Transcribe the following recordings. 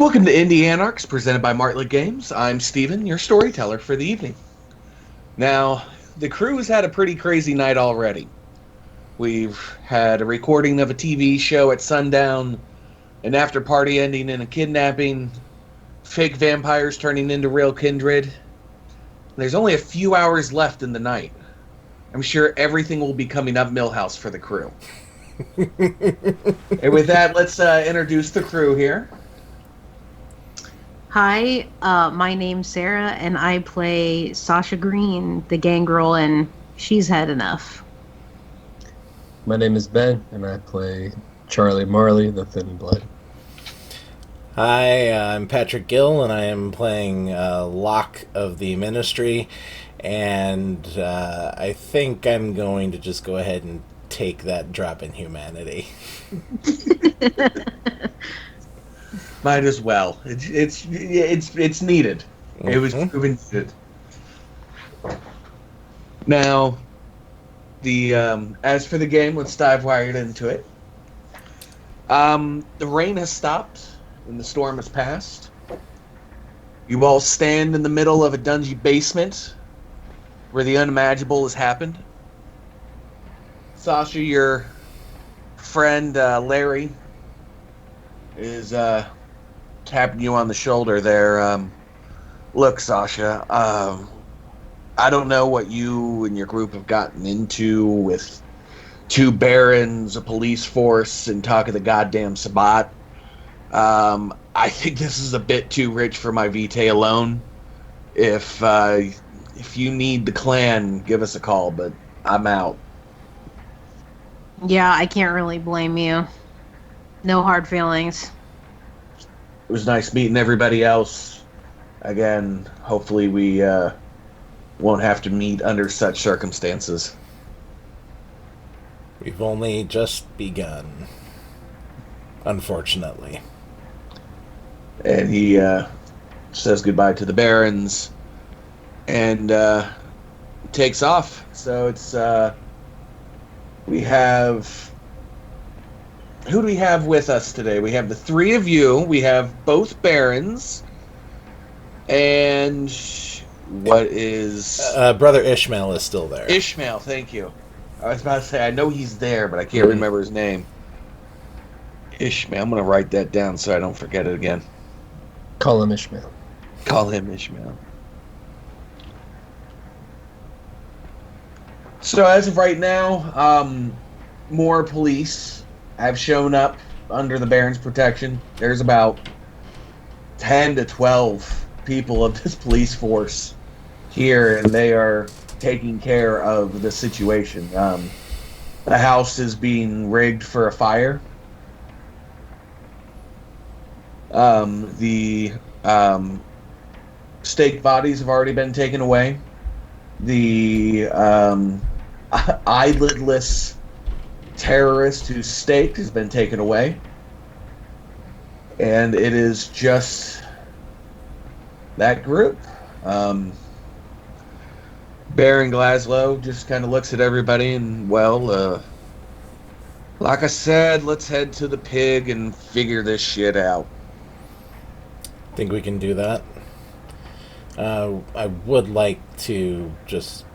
Welcome to Indy Anarchs, presented by Martlet Games. I'm Steven, your storyteller for the evening. Now, the crew has had a pretty crazy night already. We've had a recording of a TV show at sundown, an after party ending in a kidnapping, fake vampires turning into real kindred. There's only a few hours left in the night. I'm sure everything will be coming up Millhouse for the crew. And with that, let's introduce the crew here. Hi, my name's Sarah, and I play Sasha Green, the gang girl, and She's Had Enough. My name is Ben, and I play Charlie Marley, the Thin Blood. Hi, I'm Patrick Gill, and I am playing Locke of the Ministry, and I think I'm going to just go ahead and take that drop in humanity. Might as well. It's needed. It was proven needed. Now, the as for the game, let's dive right into it. The rain has stopped and the storm has passed. You all stand in the middle of a dungy basement where the unimaginable has happened. Sasha, your friend Larry is tapping you on the shoulder there. Look, Sasha, I don't know what you and your group have gotten into with two barons, a police force, and talk of the goddamn Sabbat. I think this is a bit too rich for my vitae alone. If you need the clan, give us a call, but I'm out. Yeah, I can't really blame you. No hard feelings. It was nice meeting everybody else. Again, hopefully we won't have to meet under such circumstances. We've only just begun, unfortunately. And he says goodbye to the barons and takes off. So it's we have... Who do we have with us today? We have the three of you. We have both barons. And what is... Brother Ishmael is still there. Ishmael, thank you. I was about to say, I know he's there, but I can't remember his name. Ishmael. I'm going to write that down so I don't forget it again. Call him Ishmael. Call him Ishmael. So as of right now, more police have shown up under the Baron's protection. There's about 10 to 12 people of this police force here, and they are taking care of the situation. The house is being rigged for a fire. The staked bodies have already been taken away. The eyelidless terrorist who's staked has been taken away. And it is just that group. Baron Glasgow just kind of looks at everybody and, well, like I said, let's head to the pig and figure this shit out. Think we can do that? I would like to just,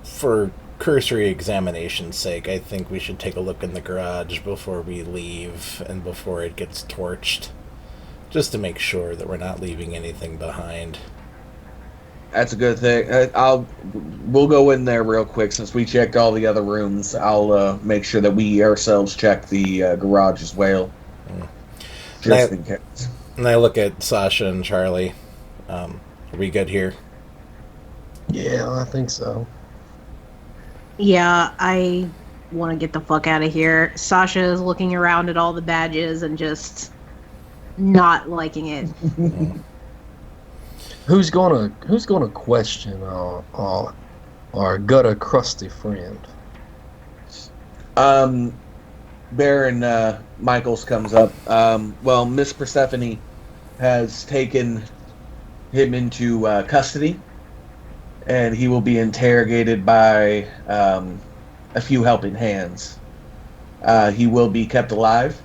for cursory examination's sake, I think we should take a look in the garage before we leave and before it gets torched, just to make sure that we're not leaving anything behind. That's a good thing. We'll go in there real quick since we checked all the other rooms. I'll make sure that we ourselves check the garage as well, just in case. And I look at Sasha and Charlie. Are we good here? Yeah, I think so. Yeah, I want to get the fuck out of here. Sasha is looking around at all the badges and just not liking it. Who's gonna question our gutter crusty friend? Baron Michaels comes up. Well, Miss Persephone has taken him into custody, and he will be interrogated by a few helping hands. He will be kept alive.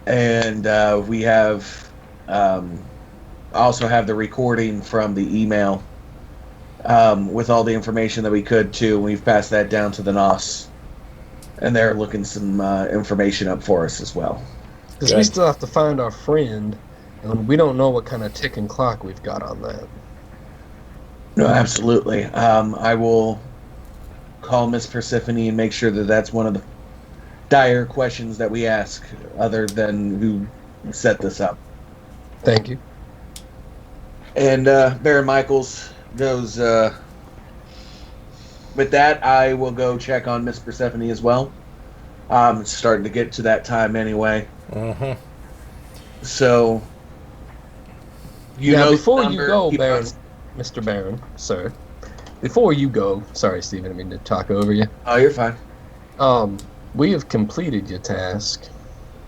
And we have also have the recording from the email with all the information that we could too. We've passed that down to the NOS, and they're looking some information up for us as well. Because we still have to find our friend, and we don't know what kind of ticking clock we've got on that. No, absolutely. I will call Miss Persephone and make sure that that's one of the dire questions that we ask, other than who set this up. Thank you. And Baron Michaels goes. With that, I will go check on Miss Persephone as well. It's starting to get to that time anyway. Mm-hmm. So, before you go, Baron, Mr. Baron, sir. Before you go, sorry, Stephen, I didn't mean to talk over you. Oh, you're fine. We have completed your task,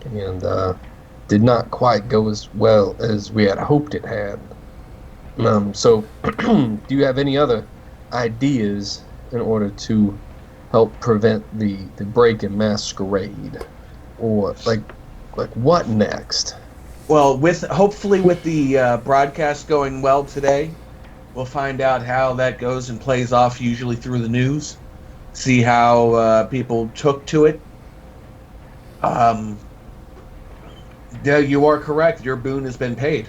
and did not quite go as well as we had hoped it had. So, do you have any other ideas in order to help prevent the break in masquerade, or like what next? Well, hopefully with the broadcast going well today, we'll find out how that goes and plays off, usually through the news. See how people took to it. Yeah, you are correct. Your boon has been paid.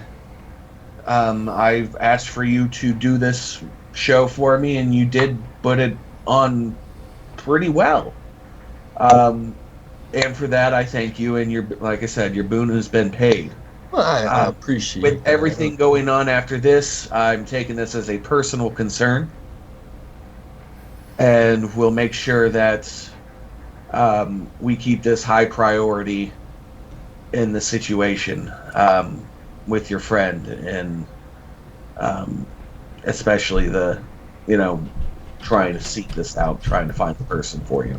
I've asked for you to do this show for me, and you did put it on pretty well. And for that, I thank you. And like I said, your boon has been paid. Well, I appreciate with that. everything going on after this. I'm taking this as a personal concern, and we'll make sure that we keep this high priority in the situation with your friend, and especially trying to seek this out, trying to find the person for you.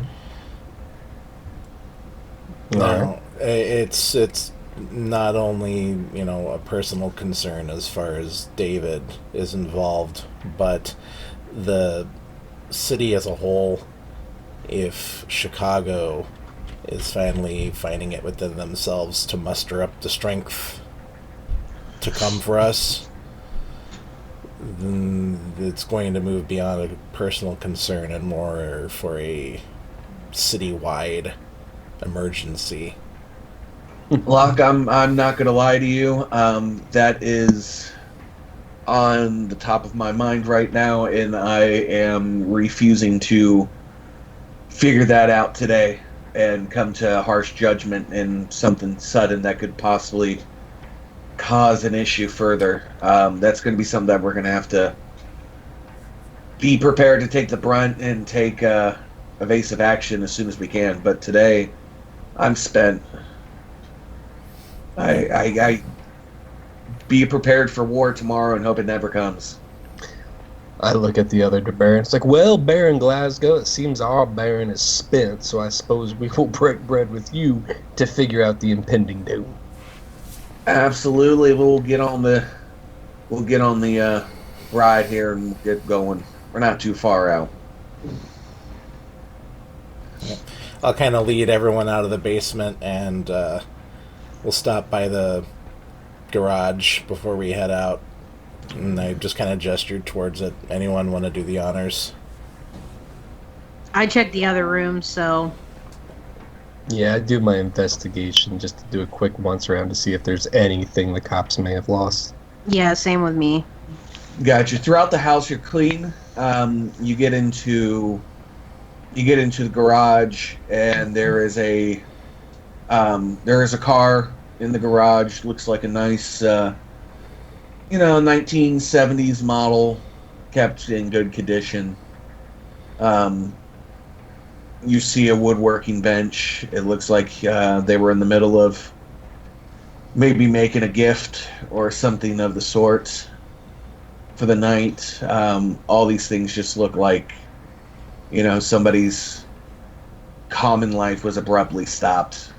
No, it's not only a personal concern as far as David is involved, but the city as a whole. If Chicago is finally finding it within themselves to muster up the strength to come for us, then it's going to move beyond a personal concern and more for a citywide emergency. Locke, I'm not gonna lie to you. That is on the top of my mind right now, and I am refusing to figure that out today and come to a harsh judgment in something sudden that could possibly cause an issue further. That's going to be something that we're going to have to be prepared to take the brunt and take evasive action as soon as we can. But today, I'm spent. I be prepared for war tomorrow and hope it never comes. I look at the other Baron. It's like, well, Baron Glasgow, it seems our Baron is spent, so I suppose we will break bread with you to figure out the impending doom. Absolutely, we'll get on the ride here and get going. We're not too far out. I'll kind of lead everyone out of the basement, and we'll stop by the garage before we head out. And I just kind of gestured towards it. Anyone want to do the honors? I checked the other room, so... Yeah, I do my investigation just to do a quick once around to see if there's anything the cops may have lost. Yeah, same with me. Gotcha. Throughout the house, you're clean. You get into the garage, and there is a car in the garage. Looks like a nice, 1970s model, kept in good condition. You see a woodworking bench. It looks like they were in the middle of maybe making a gift or something of the sort for the night. All these things just look like, somebody's common life was abruptly stopped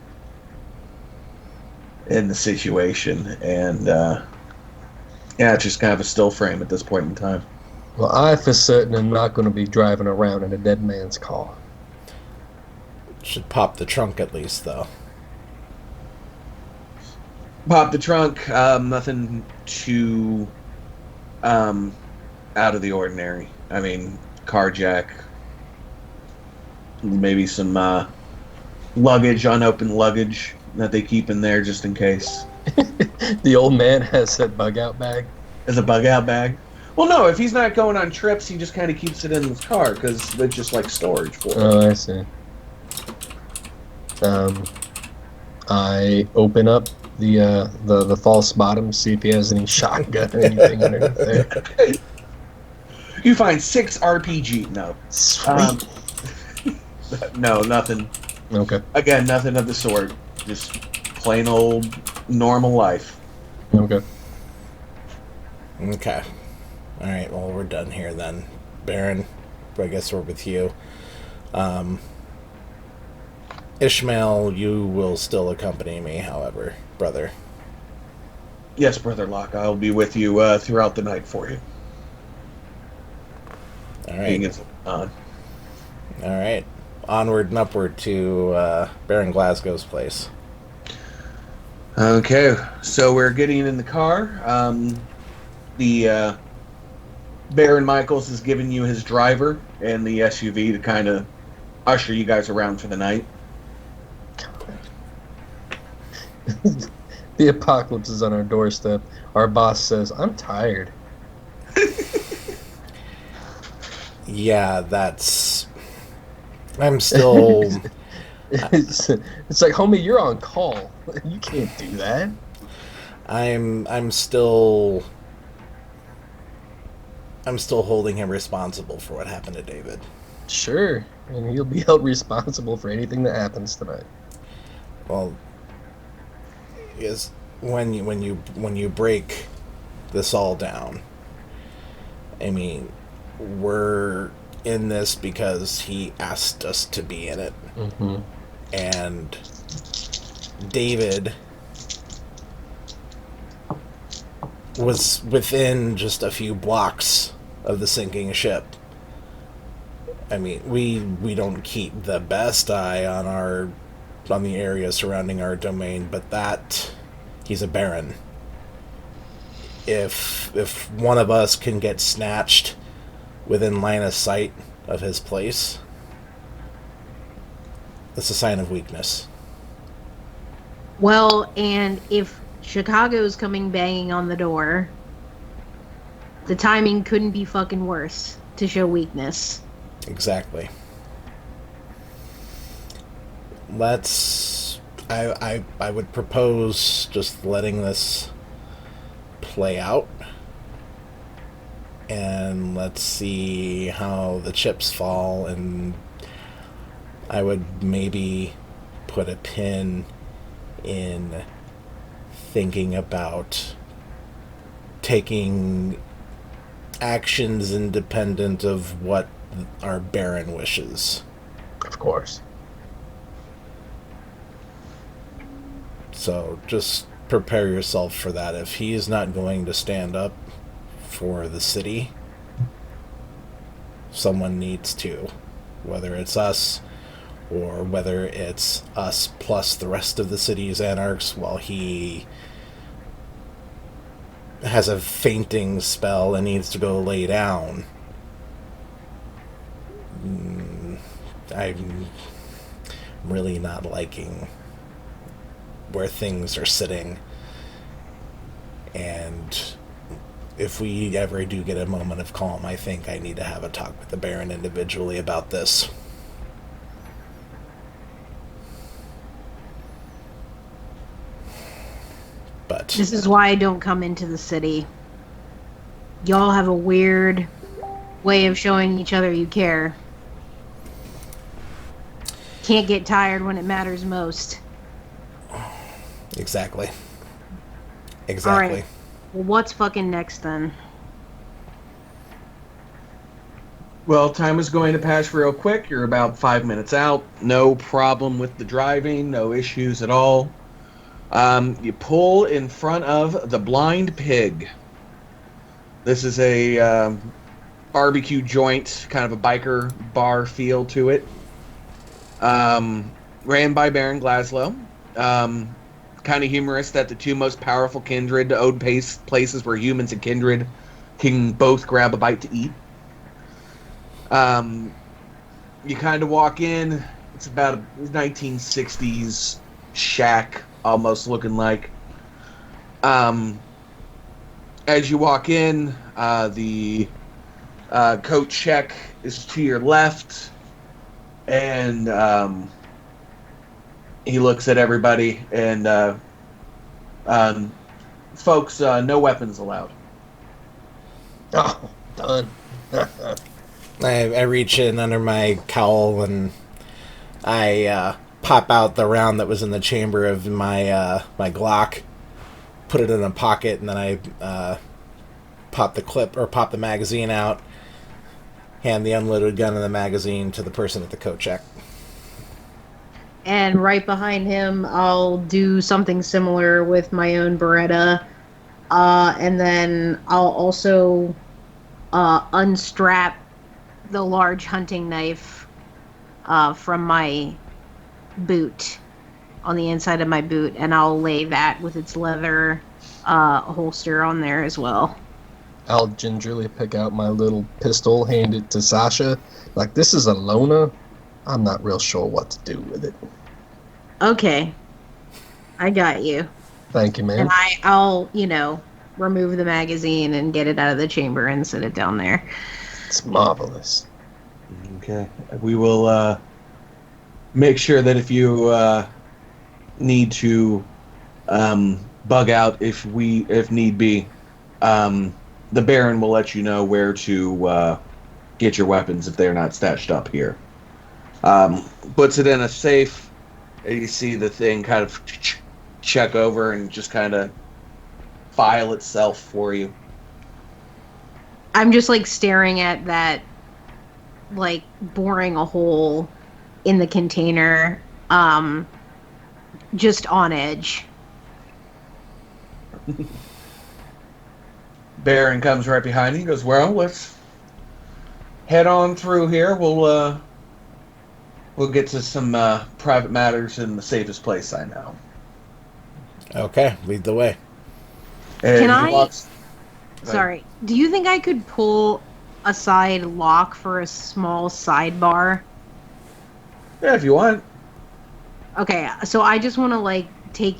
in the situation. And, it's just kind of a still frame at this point in time. Well, I for certain am not going to be driving around in a dead man's car. Should pop the trunk at least, though. Pop the trunk. Nothing too out of the ordinary. I mean, car jack, maybe some luggage, unopened luggage that they keep in there just in case. The old man has that bug out bag. As a bug out bag. Well, no, if he's not going on trips, he just kind of keeps it in his car because it's just like storage for him. Oh, I see. I open up the false bottom, see if he has any shotgun or anything underneath there. You find 6 RPG. No. Sweet. No, nothing. Okay. Again, nothing of the sort. Just plain old normal life. Okay. Okay. All right. Well, we're done here then. Baron, I guess we're with you. Ishmael, you will still accompany me, however, brother. Yes, Brother Locke, I'll be with you throughout the night for you. All Being right. it's on. All right. Onward and upward to Baron Glasgow's place. Okay, so we're getting in the car. The Baron Michaels is giving you his driver and the SUV to kind of usher you guys around for the night. The apocalypse is on our doorstep. Our boss says, "I'm tired." Yeah, that's. I'm still. It's like, homie, you're on call. You can't do that. I'm still holding him responsible for what happened to David. Sure, and he'll be held responsible for anything that happens tonight. Well, is when you break this all down. I mean, we're in this because he asked us to be in it. Mm-hmm. And David was within just a few blocks of the sinking ship. I mean, we don't keep the best eye on the area surrounding our domain, but that he's a baron. If one of us can get snatched within line of sight of his place, that's a sign of weakness. Well, and if Chicago's coming banging on the door, the timing couldn't be fucking worse to show weakness. Exactly. I would propose just letting this play out, and let's see how the chips fall, and I would maybe put a pin in thinking about taking actions independent of what our Baron wishes. Of course. So just prepare yourself for that. If he is not going to stand up for the city, someone needs to. Whether it's us, or whether it's us plus the rest of the city's Anarchs, while he has a fainting spell and needs to go lay down. I'm really not liking where things are sitting. And if we ever do get a moment of calm, I think I need to have a talk with the Baron individually about this. But This is why I don't come into the city. Y'all have a weird way of showing each other you care. Can't get tired when it matters most. exactly. Alright. Well, what's fucking next then? Well, time is going to pass real quick. You're about 5 minutes out. No problem with the driving. No issues at all. You pull in front of the Blind Pig. This is a barbecue joint, kind of a biker bar feel to it. Ran by Baron Glasgow. Kind kind of humorous that the two most powerful kindred own places where humans and kindred can both grab a bite to eat. You kind of walk in. It's about a 1960s shack, almost looking like. As you walk in, the coat check is to your left, and he looks at everybody, and folks, no weapons allowed. Oh, done. I reach in under my cowl and I pop out the round that was in the chamber of my my Glock, put it in a pocket, and then I pop the magazine out, hand the unloaded gun and the magazine to the person at the coat check. And right behind him, I'll do something similar with my own Beretta. And then I'll also unstrap the large hunting knife from my boot, on the inside of my boot, and I'll lay that with its leather holster on there as well. I'll gingerly pick out my little pistol, hand it to Sasha. Like, this is a loner. I'm not real sure what to do with it. Okay. I got you. Thank you, ma'am. And I'll, remove the magazine and get it out of the chamber and set it down there. It's marvelous. Okay. We will make sure that if you need to bug out if need be, the Baron will let you know where to get your weapons if they're not stashed up here. Puts it in a safe, and you see the thing kind of check over and just kind of file itself for you. I'm just staring at that, boring a hole in the container, just on edge. Baron comes right behind you. He goes, well, let's head on through here. We'll get to some private matters in the safest place I know. Okay, lead the way. And Can I... Go Sorry. Do you think I could pull a side lock for a small sidebar? Yeah, if you want. Okay, so I just want to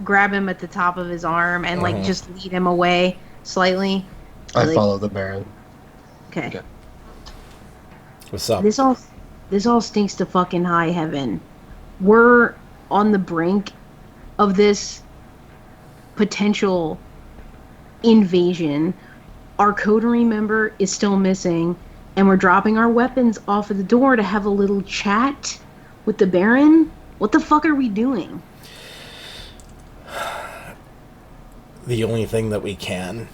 grab him at the top of his arm and just lead him away slightly. I follow the Baron. Okay. What's up? This all stinks to fucking high heaven. We're on the brink of this potential invasion. Our coterie member is still missing, and we're dropping our weapons off at the door to have a little chat with the Baron. What the fuck are we doing? The only thing that we can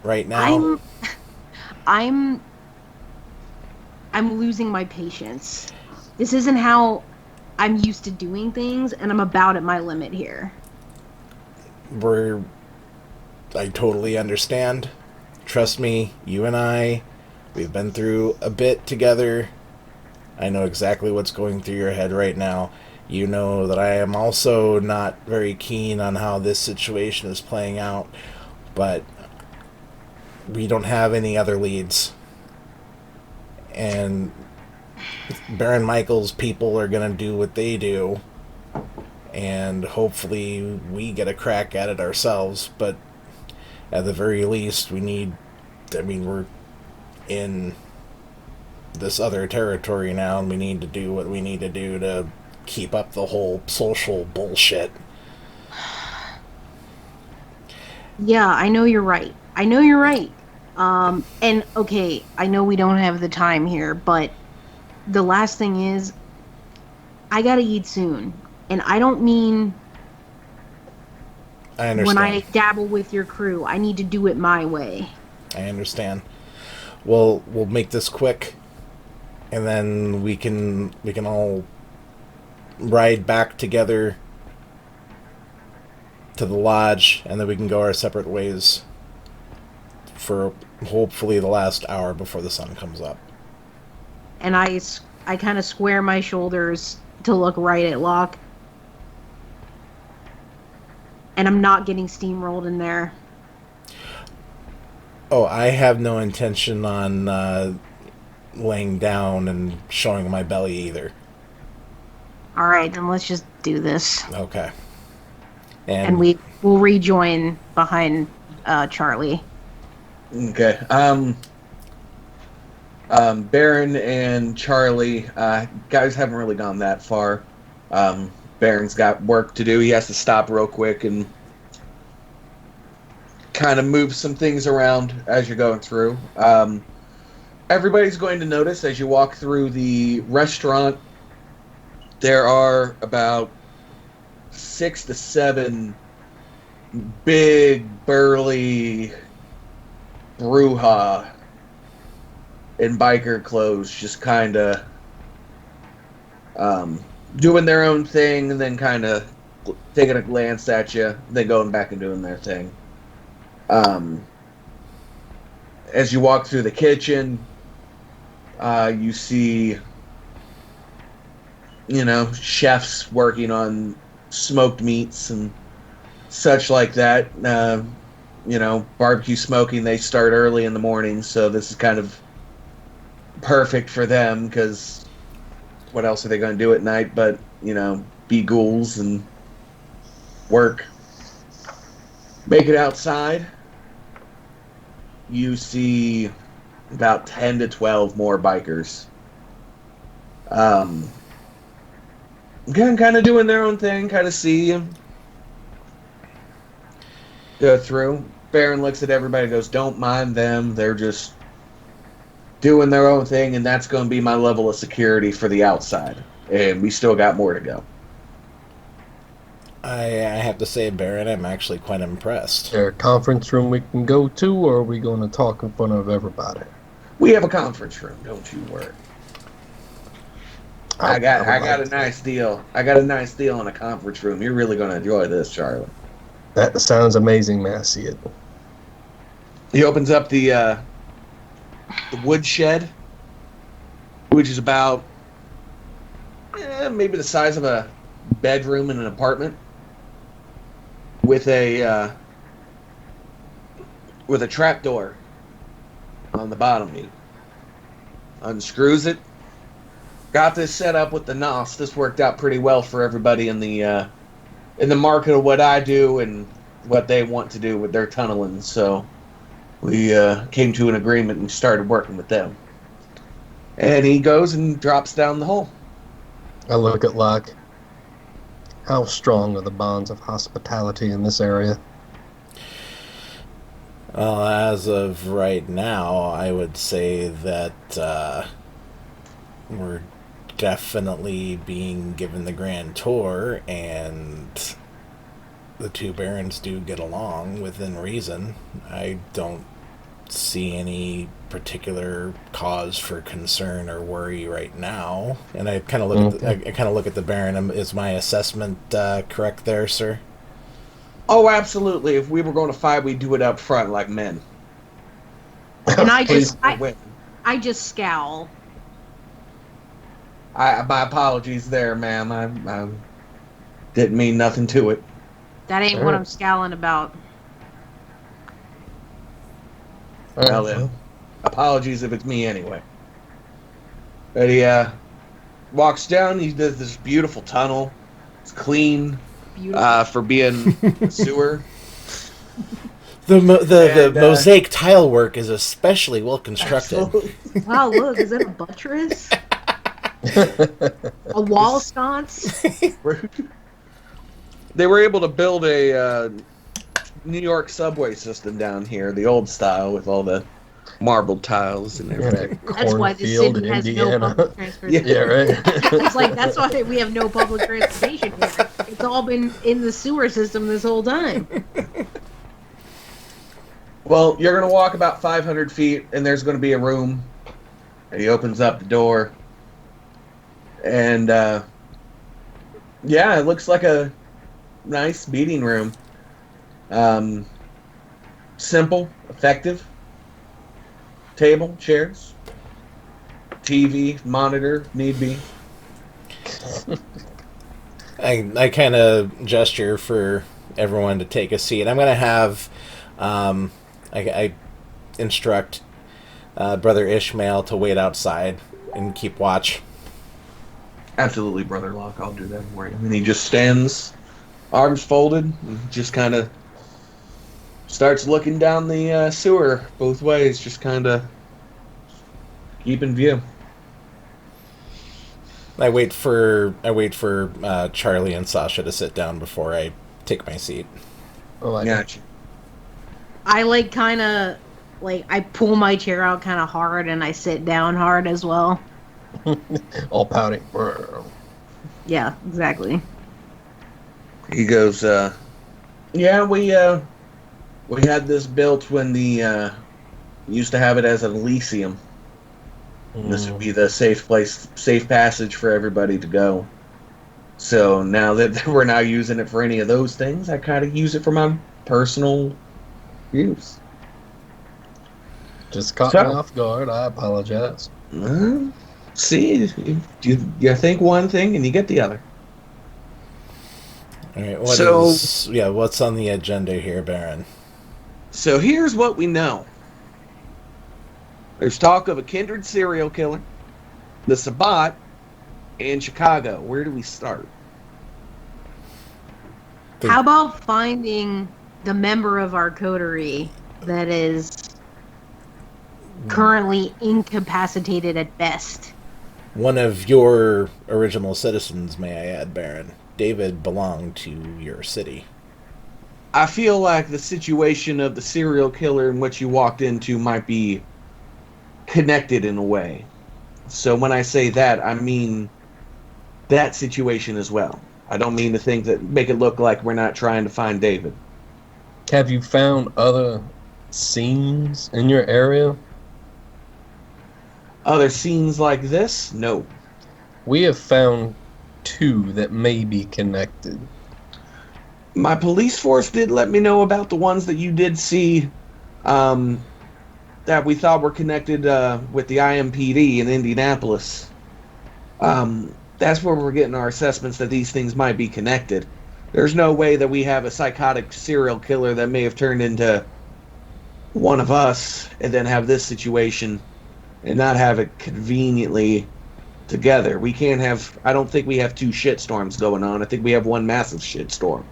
right now. I'm losing my patience. This isn't how I'm used to doing things, and I'm about at my limit here. I totally understand. Trust me, you and we've been through a bit together. I know exactly what's going through your head right now. You know that I am also not very keen on how this situation is playing out, but we don't have any other leads. And Baron Michael's people are going to do what they do, and hopefully we get a crack at it ourselves, but at the very least we're in this other territory now, and we need to do what we need to do to keep up the whole social bullshit. Yeah, I know you're right. And okay, I know we don't have the time here, but the last thing is, I gotta eat soon. And I don't mean I understand. when I dabble with your crew. I need to do it my way. I understand. We'll make this quick, and then we can all ride back together to the lodge, and then we can go our separate ways for hopefully the last hour before the sun comes up. And I kind of square my shoulders to look right at Locke. and I'm not getting steamrolled in there. Oh, I have no intention on laying down and showing my belly either. All right, then let's just do this, Okay. and we will rejoin behind Charlie. Okay. Baron and Charlie, guys haven't really gone that far. Baron's got work to do. He has to stop real quick and kind of move some things around as you're going through. Everybody's going to notice as you walk through the restaurant, there are about 6 to 7 big, burly Bruja in biker clothes, just kind of doing their own thing, and then kind of taking a glance at you, then going back and doing their thing. As you walk through the kitchen, you see, chefs working on smoked meats and such like that. Barbecue smoking, they start early in the morning, so this is kind of perfect for them, because what else are they going to do at night but, be ghouls and work. Make it outside. You see about 10 to 12 more bikers. Again, kind of doing their own thing, kind of see them go through. Baron looks at everybody and goes, don't mind them. They're just doing their own thing, and that's going to be my level of security for the outside. And we still got more to go. I have to say, Baron, I'm actually quite impressed. Is there a conference room we can go to, or are we going to talk in front of everybody? We have a conference room, don't you worry. I got a nice deal. I got a nice deal in a conference room. You're really going to enjoy this, Charlie. That sounds amazing, man. I see it. He opens up the wood shed, which is about maybe the size of a bedroom in an apartment, with a trap door on the bottom. He unscrews it. Got this set up with the NOS. This worked out pretty well for everybody in the market of what I do and what they want to do with their tunneling. So we came to an agreement and started working with them. And he goes and drops down the hole. I look at Locke. How strong are the bonds of hospitality in this area? Well, as of right now, I would say that we're definitely being given the grand tour, and the two barons do get along within reason. I don't see any particular cause for concern or worry right now. And I kind of look at the baron. Is my assessment correct there, sir? Oh, absolutely. If we were going to fight, we'd do it up front like men. And I just scowl. My apologies there, ma'am. I didn't mean nothing to it. That ain't what I'm scowling about. Well then, apologies if it's me anyway. But he walks down. He does this beautiful tunnel. It's clean for being a sewer. The mosaic tile work is especially well constructed. Absolutely. Wow, look, is that a buttress? A wall sconce? They were able to build a New York subway system down here, the old style, with all the marbled tiles and everything. That's why the city has no public transportation. Yeah, right. It's like, that's why we have no public transportation here. It's all been in the sewer system this whole time. Well, you're going to walk about 500 feet, and there's going to be a room. And he opens up the door. And, yeah, it looks like a nice meeting room. Simple, effective. Table, chairs, TV, monitor, if need be. I kind of gesture for everyone to take a seat. I'm going to have, I instruct Brother Ishmael to wait outside and keep watch. Absolutely, Brother Locke. I'll do that for you. And he just stands, arms folded, and just kind of starts looking down the sewer both ways, just kind of keeping view. I wait for Charlie and Sasha to sit down before I take my seat. Oh, I Gotcha. I like kind of like I pull my chair out kind of hard and I sit down hard as well. all pouting. Yeah, exactly. He goes, yeah, we had this built when the used to have it as an Elysium. This would be the safe passage for everybody to go. So now that we're not using it for any of those things, I kind of use it for my personal use. Just caught me off guard. I apologize. See, you think one thing and you get the other. All right. What's on the agenda here, Baron? So here's what we know. There's talk of a kindred serial killer, the Sabbat, and Chicago. Where do we start? How about finding the member of our coterie that is currently incapacitated at best? One of your original citizens, may I add, Baron. David belonged to your city. I feel like the situation of the serial killer in which you walked into might be connected in a way. So when I say that, I mean that situation as well. I don't mean to make it look like we're not trying to find David. Have you found other scenes in your area? Other scenes like this? No. We have found 2 that may be connected. My police force did let me know about the ones that you did see that we thought were connected with the IMPD in Indianapolis. That's where we're getting our assessments that these things might be connected. There's no way that we have a psychotic serial killer that may have turned into one of us and then have this situation and not have it conveniently together. We can't have... I don't think we have 2 shitstorms going on. I think we have one massive shitstorm.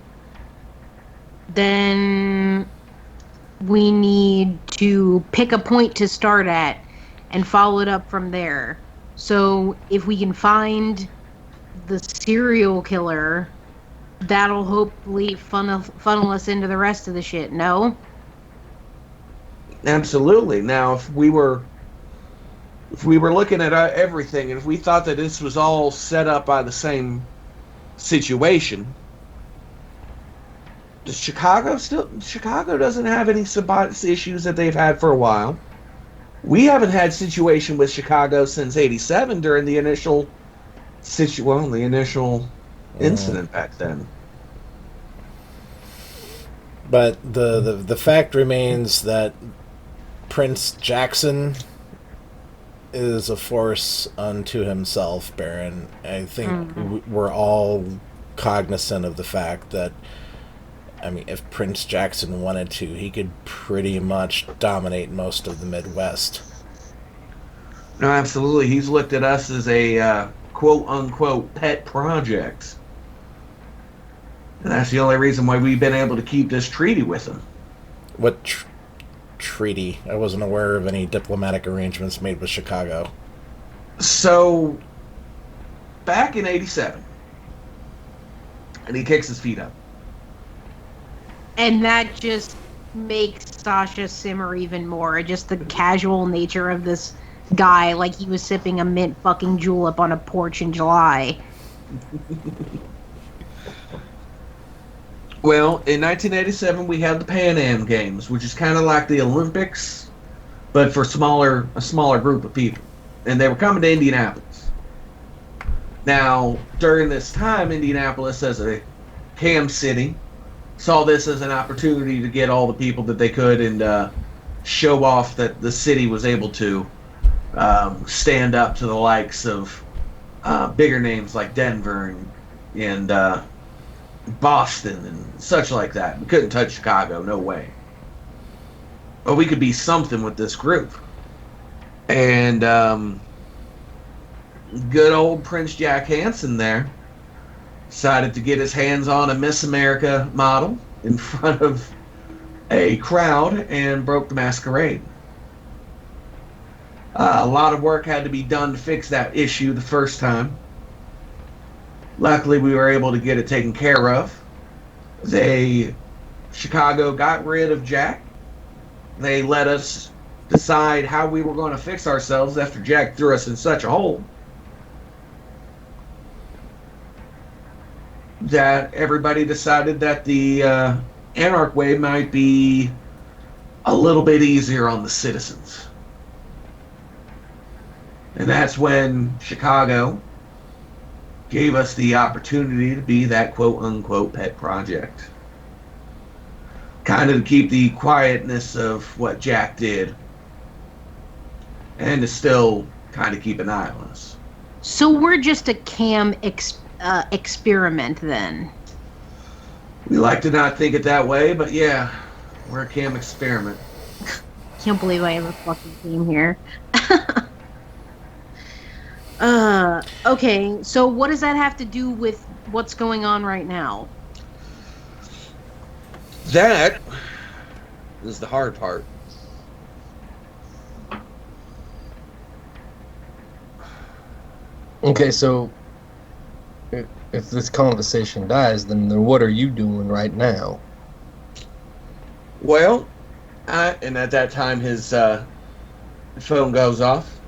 Then we need to pick a point to start at and follow it up from there. So if we can find the serial killer, that'll hopefully funnel us into the rest of the shit, no? Absolutely. Now, if we were looking at everything, and if we thought that this was all set up by the same situation, does Chicago doesn't have any Sabbat issues that they've had for a while. We haven't had situation with Chicago since '87 during the initial incident back then. But the fact remains that Prince Jackson is a force unto himself, Baron. I think we're all cognizant of the fact that, I mean, if Prince Jackson wanted to, he could pretty much dominate most of the Midwest. No, absolutely. He's looked at us as a quote-unquote pet project. And that's the only reason why we've been able to keep this treaty with him. What treaty? I wasn't aware of any diplomatic arrangements made with Chicago. So, back in '87, and he kicks his feet up. And that just makes Sasha simmer even more. Just the casual nature of this guy, like he was sipping a mint fucking julep on a porch in July. Well, in 1987, we had the Pan Am Games, which is kind of like the Olympics, but for a smaller group of people. And they were coming to Indianapolis. Now, during this time, Indianapolis, as a ham city, saw this as an opportunity to get all the people that they could and show off that the city was able to stand up to the likes of bigger names like Denver and Boston and such like that. We couldn't touch Chicago, no way. But we could be something with this group. And good old Prince Jack Hansen there decided to get his hands on a Miss America model in front of a crowd and broke the masquerade. A lot of work had to be done to fix that issue the first time. Luckily, we were able to get it taken care of. Chicago got rid of Jack. They let us decide how we were going to fix ourselves after Jack threw us in such a hole that everybody decided that the Anarch way might be a little bit easier on the citizens. And that's when Chicago gave us the opportunity to be that quote-unquote pet project. Kind of to keep the quietness of what Jack did and to still kind of keep an eye on us. So we're just a cam experiment then? We like to not think it that way, but yeah, we're a cam experiment. Can't believe I ever fucking came here. Okay, so what does that have to do with what's going on right now? That is the hard part. Okay, so if this conversation dies, then what are you doing right now? Well, and at that time his phone goes off.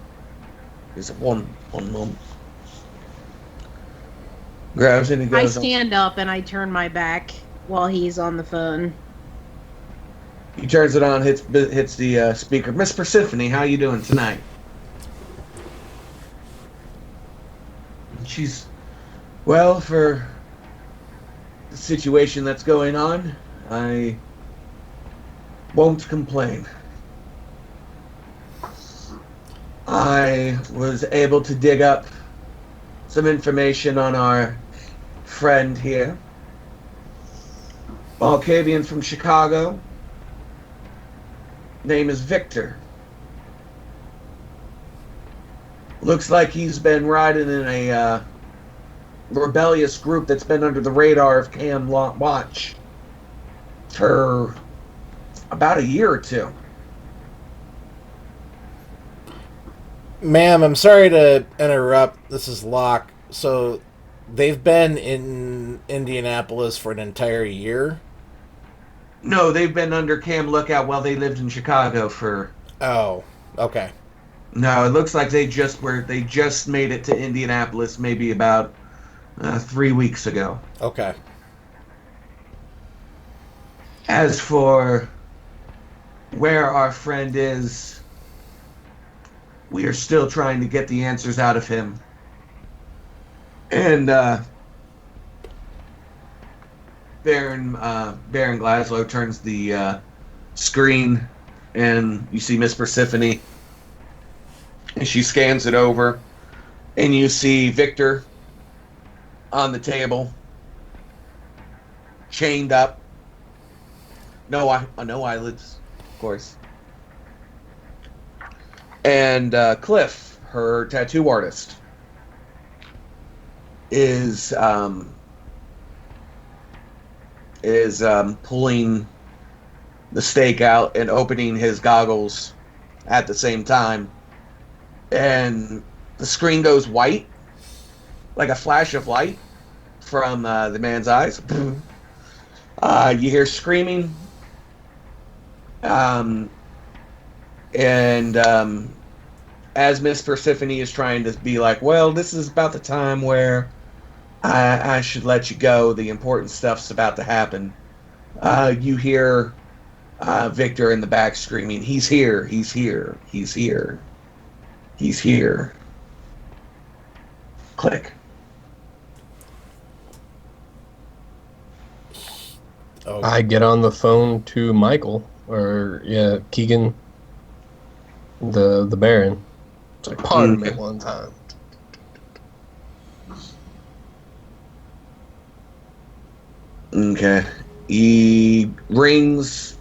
He's one moment. Grabs it and I goes. stand up and I turn my back while he's on the phone. He turns it on, hits the speaker. Miss Persephone, how you doing tonight? She's, well, for the situation that's going on, I won't complain. I was able to dig up some information on our friend here. Balkavian from Chicago. Name is Victor. Looks like he's been riding in a rebellious group that's been under the radar of Cam Watch for about a year or two. Ma'am, I'm sorry to interrupt. This is Locke. So, they've been in Indianapolis for an entire year? No, they've been under Cam Lookout while they lived in Chicago for... Oh, okay. No, it looks like they just made it to Indianapolis maybe about 3 weeks ago. Okay. As for where our friend is, we are still trying to get the answers out of him. And Baron Glaslow turns the screen, and you see Miss Persephone, and she scans it over, and you see Victor on the table, chained up, no eyelids, of course, and Cliff, her tattoo artist, is pulling the stake out and opening his goggles at the same time, and the screen goes white, like a flash of light from the man's eyes. You hear screaming, and as Miss Persephone is trying to be like, well, this is about the time where I should let you go. The important stuff's about to happen. You hear Victor in the back screaming, he's here, he's here, he's here, he's here. Click. Oh. I get on the phone to Michael, or Keegan, the Baron. It's like, pardon me one time. Okay. He rings.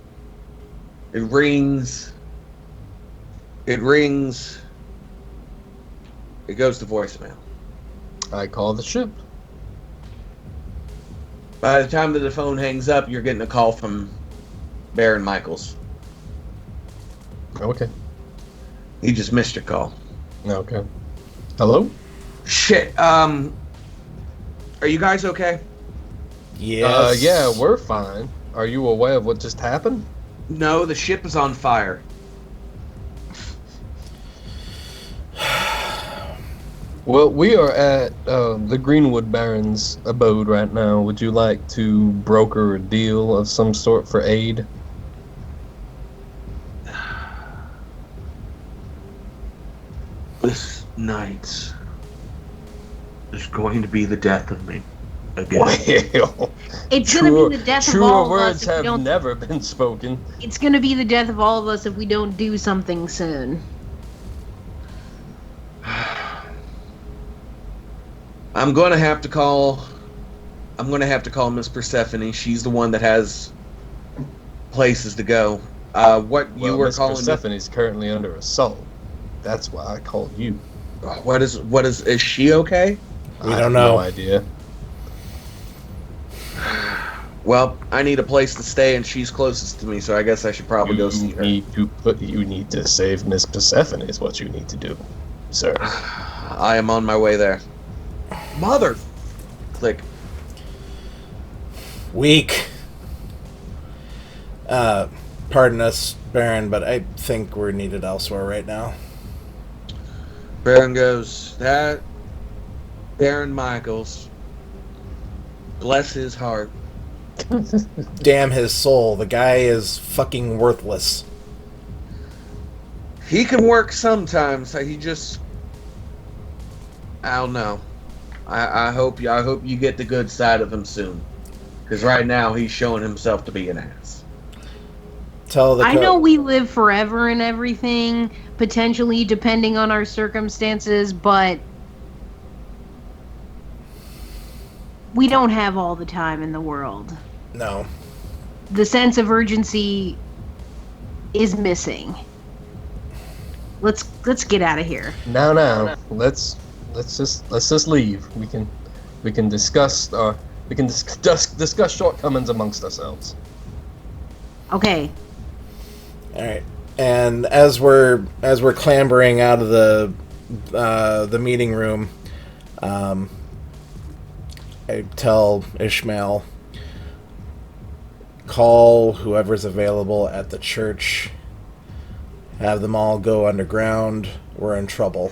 It rings. It rings. It goes to voicemail. I call the ship. By the time that the phone hangs up, you're getting a call from Baron Michaels. Okay. He just missed your call. Okay. Hello? Shit. Are you guys okay? Yes. Yeah, we're fine. Are you aware of what just happened? No, the ship is on fire. Well, we are at the Greenwood Baron's abode right now. Would you like to broker a deal of some sort for aid? This night is going to be the death of me again. Well, It's gonna be the death of all of truer us words if we have don't. never been spoken. It's gonna be the death of all of us if we don't do something soon. I'm going to have to call Miss Persephone. She's the one that has places to go. What you Well, were Miss calling me? Persephone is currently under assault. That's why I called you. What is she okay? We I don't have know. no idea. Well, I need a place to stay, and she's closest to me, so I guess I should probably go see her. You need to save Miss Persephone is what you need to do, sir. I am on my way there. Mother, click. Weak. Pardon us, Baron, but I think we're needed elsewhere right now. Baron goes, that Baron Michaels, bless his heart. Damn his soul. The guy is fucking worthless. He can work sometimes. He just, I don't know. I hope you get the good side of him soon, because right now he's showing himself to be an ass. I know we live forever and everything, potentially depending on our circumstances, but we don't have all the time in the world. No. The sense of urgency is missing. Let's get out of here. Now, let's just leave. We can discuss discuss shortcomings amongst ourselves. Okay. All right. And as we're clambering out of the meeting room, I tell Ishmael, call whoever's available at the church. Have them all go underground. We're in trouble.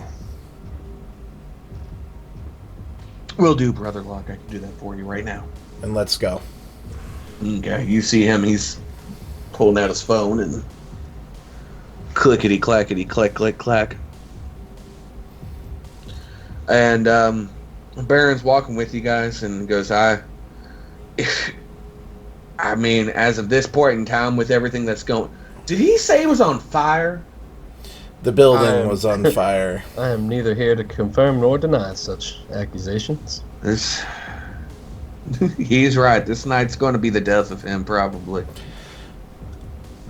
Will do, Brother Locke. I can do that for you right now. And let's go. Okay, you see him. He's pulling out his phone and clickety clackety click click clack. And Baron's walking with you guys and goes, I mean, as of this point in time, with everything that's going, did he say it was on fire? The building was on fire. I am neither here to confirm nor deny such accusations. He's right. This night's going to be the death of him, probably.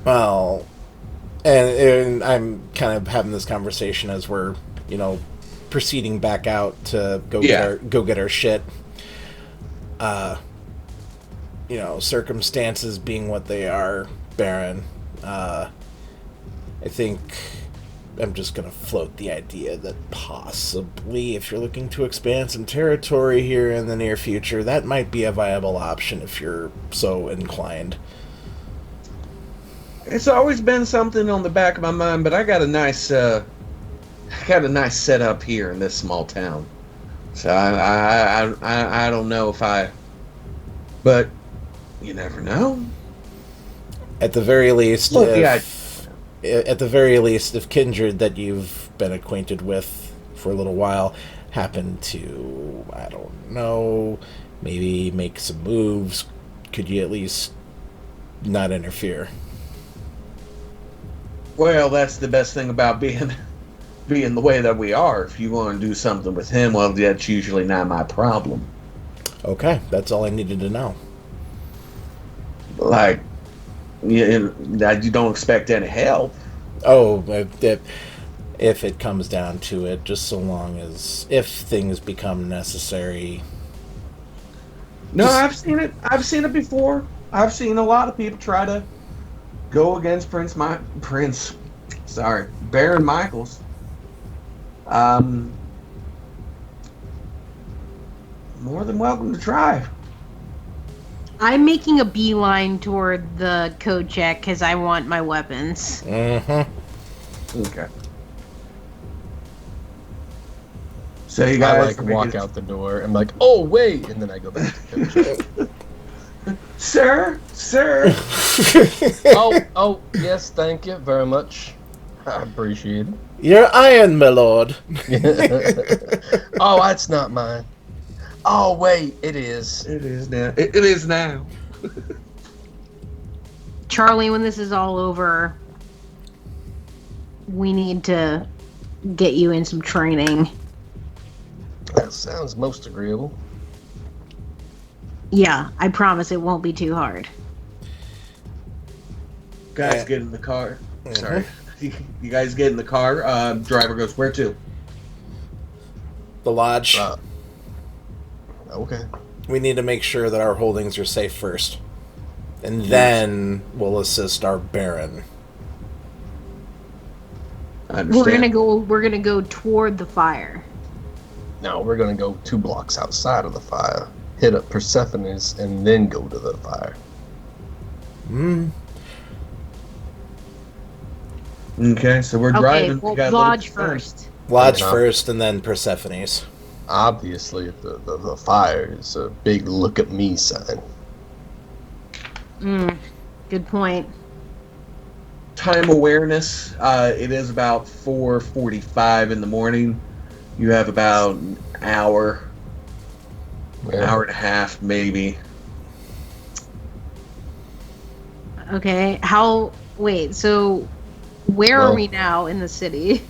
Well, and I'm kind of having this conversation as we're, proceeding back out to go get our shit. Circumstances being what they are, Baron. I think I'm just gonna float the idea that possibly, if you're looking to expand some territory here in the near future, that might be a viable option if you're so inclined. It's always been something on the back of my mind, but I got a nice setup here in this small town. So I don't know but you never know. At the very least, Look, if kindred that you've been acquainted with for a little while happen to, I don't know, maybe make some moves, could you at least not interfere? Well, that's the best thing about being the way that we are. If you want to do something with him, well, that's usually not my problem. Okay, that's all I needed to know. Like, that you don't expect any help. Oh, if it comes down to it, just so long as if things become necessary. No, Just I've seen it. I've seen it before. I've seen a lot of people try to go against Baron Michaels. Um, more than welcome to try. I'm making a beeline toward the code check because I want my weapons. Okay. So you I guys walk out the door. I'm like, oh wait, and then I go back to coach. Sir. oh, yes, thank you very much. I appreciate Your iron, my lord. it. Oh, that's not mine. Oh wait, it is. It is now. It is now. Charlie, when this is all over, we need to get you in some training. That sounds most agreeable. Yeah, I promise it won't be too hard. Guys, get in the car. Sorry. You guys get in the car. Driver goes, where to? The lodge. Okay. We need to make sure that our holdings are safe first. And then we'll assist our Baron. I understand. We're gonna go toward the fire. No, we're gonna go 2 blocks outside of the fire, hit up Persephone's, and then go to the fire. Okay, so we're driving. Okay, well, lodge first. Lodge first and then Persephone's. Obviously, the fire is a big look at me sign. Good point. Time awareness. It is about 4:45 in the morning. You have about an hour, hour and a half, maybe. Okay, so where are we now in the city?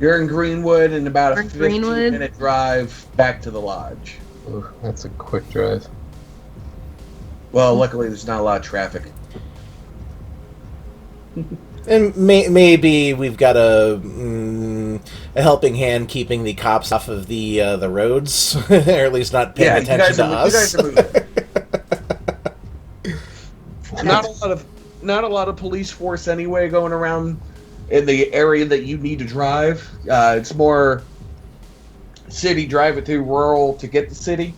You're in Greenwood and about We're a in 15-minute drive back to the lodge. Ooh, that's a quick drive. Well, luckily there's not a lot of traffic. And maybe we've got a helping hand keeping the cops off of the roads, or at least not paying attention to us. You guys are moving. Not a lot of police force anyway going around in the area that you need to drive. It's more city driving through rural to get the city.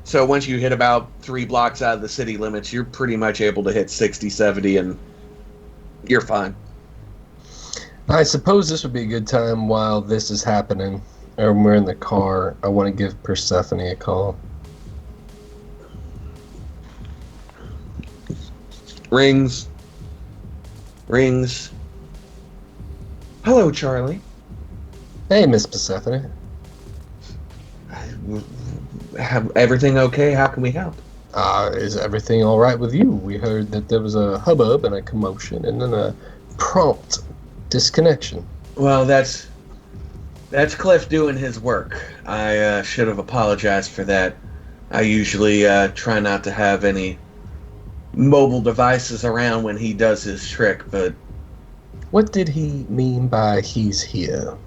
So once you hit about 3 blocks out of the city limits, you're pretty much able to hit 60, 70, and you're fine. I suppose this would be a good time while this is happening, or when we're in the car. I want to give Persephone a call. Rings. Hello, Charlie. Hey, Miss Persephone. Everything okay? How can we help? Is everything all right with you? We heard that there was a hubbub and a commotion and then a prompt disconnection. Well, that's Cliff doing his work. I should have apologized for that. I usually try not to have any mobile devices around when he does his trick, but... What did he mean by he's here?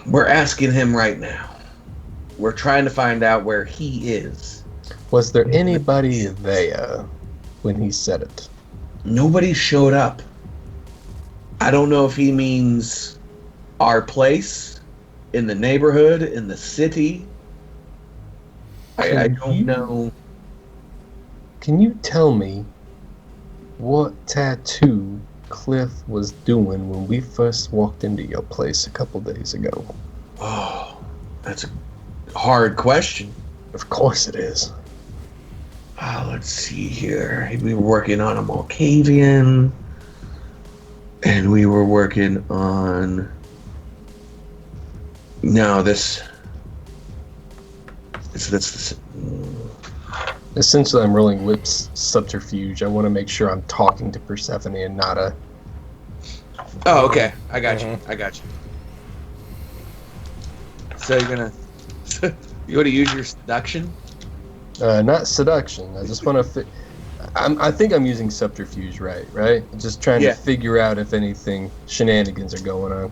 We're asking him right now. We're trying to find out where he is. Was there anybody there when he said it? Nobody showed up. I don't know if he means our place, in the neighborhood, in the city. I don't know. Can you tell me what tattoo Cliff was doing when we first walked into your place a couple days ago? Oh, that's a hard question. Of course it is. Let's see here. We were working on a Malkavian, and we were working on... No, this... Essentially, I'm rolling whips subterfuge. I want to make sure I'm talking to Persephone and not a... Oh, okay. I got you. So you're gonna... you want to use your seduction? Not seduction. I just want to. I think I'm using subterfuge right? Just trying to figure out if anything shenanigans are going on.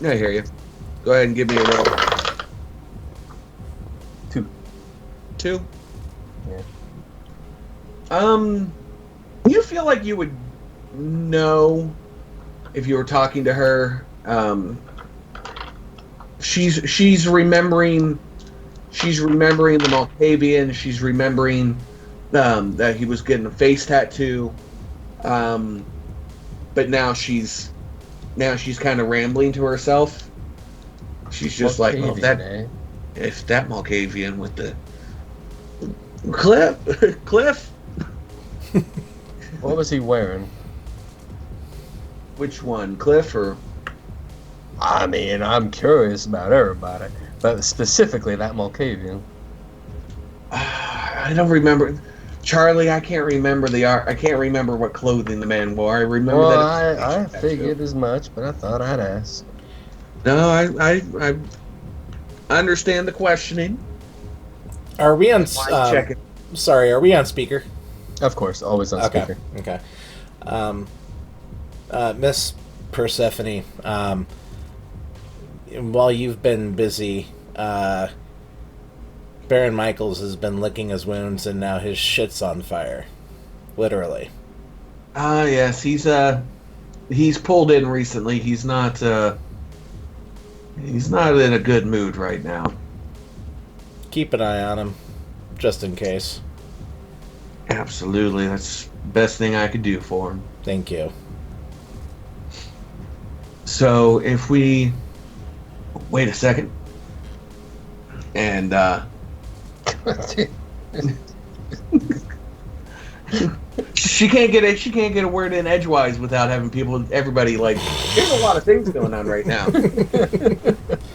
I hear you. Go ahead and give me a roll. 2. 2? Yeah. You feel like you would know if you were talking to her. She's remembering the Malkavian. She's remembering that he was getting a face tattoo. But now she's kind of rambling to herself. She's just like, oh, if that Malkavian with the Cliff. What was he wearing? Which one, Cliff or? I mean, I'm curious about everybody, but specifically that Malkavian. I don't remember, Charlie. I can't remember I can't remember what clothing the man wore. I remember that. I figured as much, but I thought I'd ask. No, I understand the questioning. Are we on? Sorry, are we on speaker? Of course, always on speaker. Okay. Miss Persephone, while you've been busy, Baron Michaels has been licking his wounds, and now his shit's on fire, literally. Yes, he's pulled in recently. He's not in a good mood right now. Keep an eye on him, just in case. Absolutely, that's the best thing I could do for him. Thank you. So if we wait a second, and she can't get a word in edgewise without having everybody like, there's a lot of things going on right now.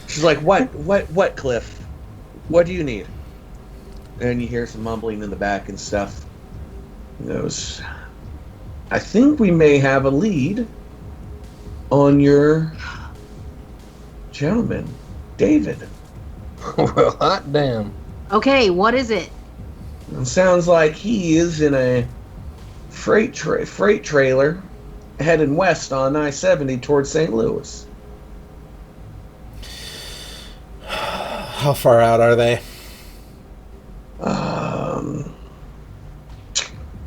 She's like, what, Cliff? What do you need? And you hear some mumbling in the back and stuff. He goes, I think we may have a lead on your gentleman, David. Well, hot damn. Okay, what is it? It sounds like he is in a freight trailer heading west on I-70 towards St. Louis. How far out are they?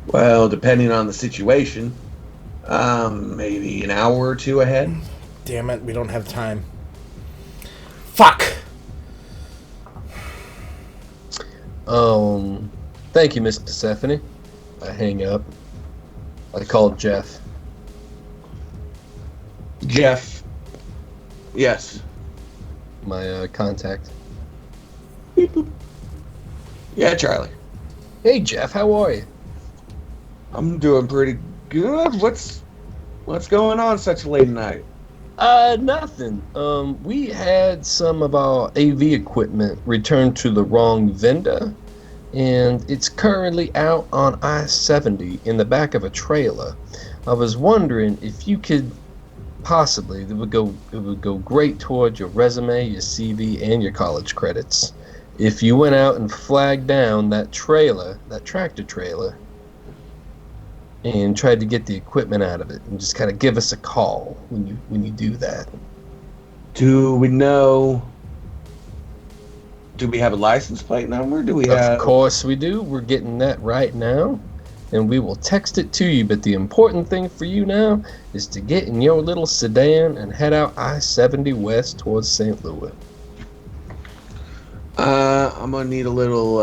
Well, depending on the situation, maybe an hour or two ahead. Damn it, we don't have time. Fuck! Thank you, Miss Persephone. I hang up. I called Jeff. Jeff. Yes. My contact. Beep, boop. Yeah, Charlie. Hey, Jeff, how are you? I'm doing pretty good. What's going on such a late night? Nothing. We had some of our AV equipment returned to the wrong vendor, and it's currently out on I-70 in the back of a trailer. I was wondering if you could possibly, it would go great towards your resume, your CV, and your college credits. If you went out and flagged down that tractor trailer, and tried to get the equipment out of it, and just kind of give us a call when you do that. Do we know? Do we have a license plate number? Of course we do. We're getting that right now, and we will text it to you. But the important thing for you now is to get in your little sedan and head out I-70 west towards St. Louis. I'm gonna need a little.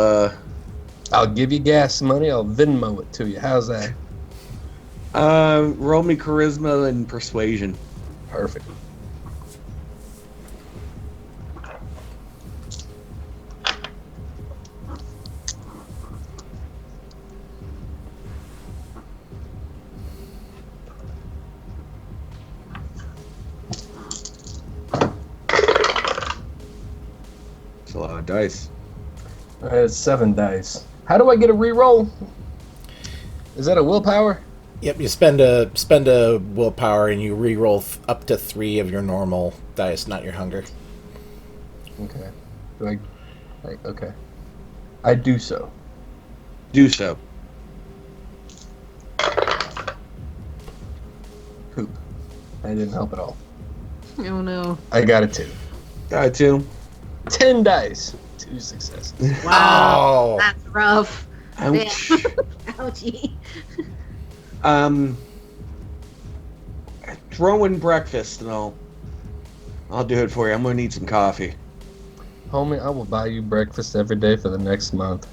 I'll give you gas money. I'll Venmo it to you. How's that? Roll me charisma and persuasion. Perfect. It's a lot of dice. It's 7 dice. How do I get a reroll? Is that a willpower? Yep, you spend a willpower and you re-roll up to 3 of your normal dice, not your hunger. Okay. Okay. I do so. Do so. Poop. That didn't help at all. Oh no. I got a 2. Got two. 10 dice. 2 successes. Wow. Oh. That's rough. Ouch. Ouchie. Throw in breakfast and I'll do it for you. I'm gonna need some coffee. Homie, I will buy you breakfast every day for the next month.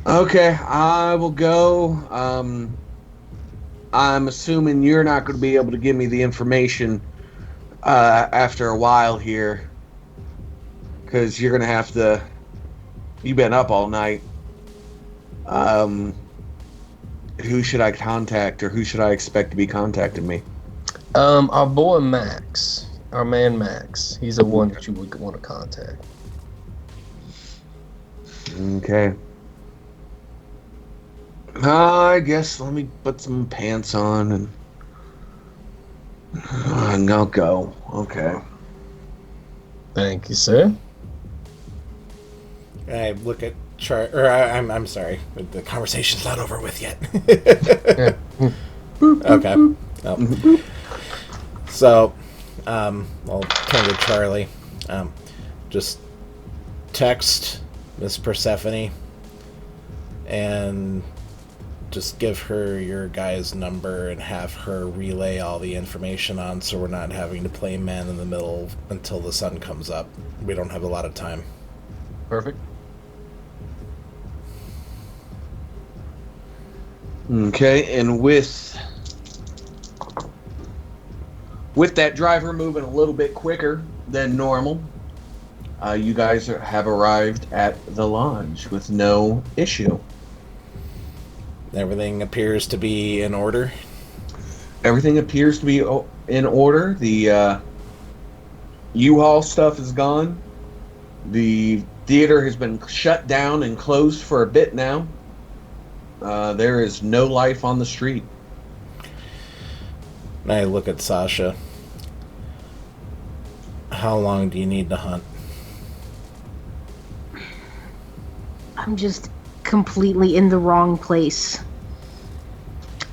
Okay, I will go. I'm assuming you're not going to be able to give me the information after a while here, because you're going to have to. You've been up all night. Who should I contact, or who should I expect to be contacting me? Our boy Max, our man Max, he's the one that you would want to contact. Okay. I guess let me put some pants on and I'll go. Okay. Thank you, sir. I look at I'm sorry, the conversation's not over with yet. Okay. Oh. So, I'll turn to Charlie. Just text Miss Persephone and just give her your guy's number and have her relay all the information on, so we're not having to play man in the middle until the sun comes up. We don't have a lot of time. Perfect. Okay, and with that driver moving a little bit quicker than normal, you guys have arrived at the lodge with no issue. Everything appears to be in order. Everything appears to be in order. The U-Haul stuff is gone. The theater has been shut down and closed for a bit now. There is no life on the street. And I look at Sasha. How long do you need to hunt? I'm just completely in the wrong place.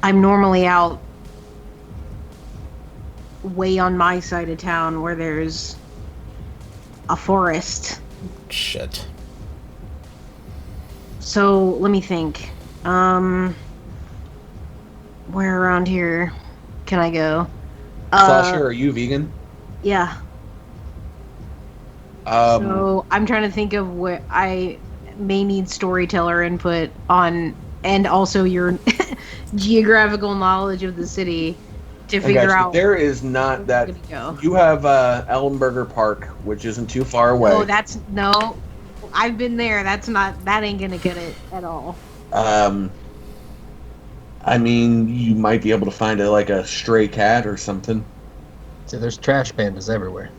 I'm normally out way on my side of town where there's a forest. Shit. So let me think. Where around here can I go? Sasha, are you vegan? Yeah. So I'm trying to think of where I may need storyteller input on, and also your geographical knowledge of the city to figure out. There is not that. Go. You have Ellenberger Park, which isn't too far away. No, I've been there. That ain't gonna get it at all. I mean, you might be able to find a stray cat or something. See, there's trash pandas everywhere.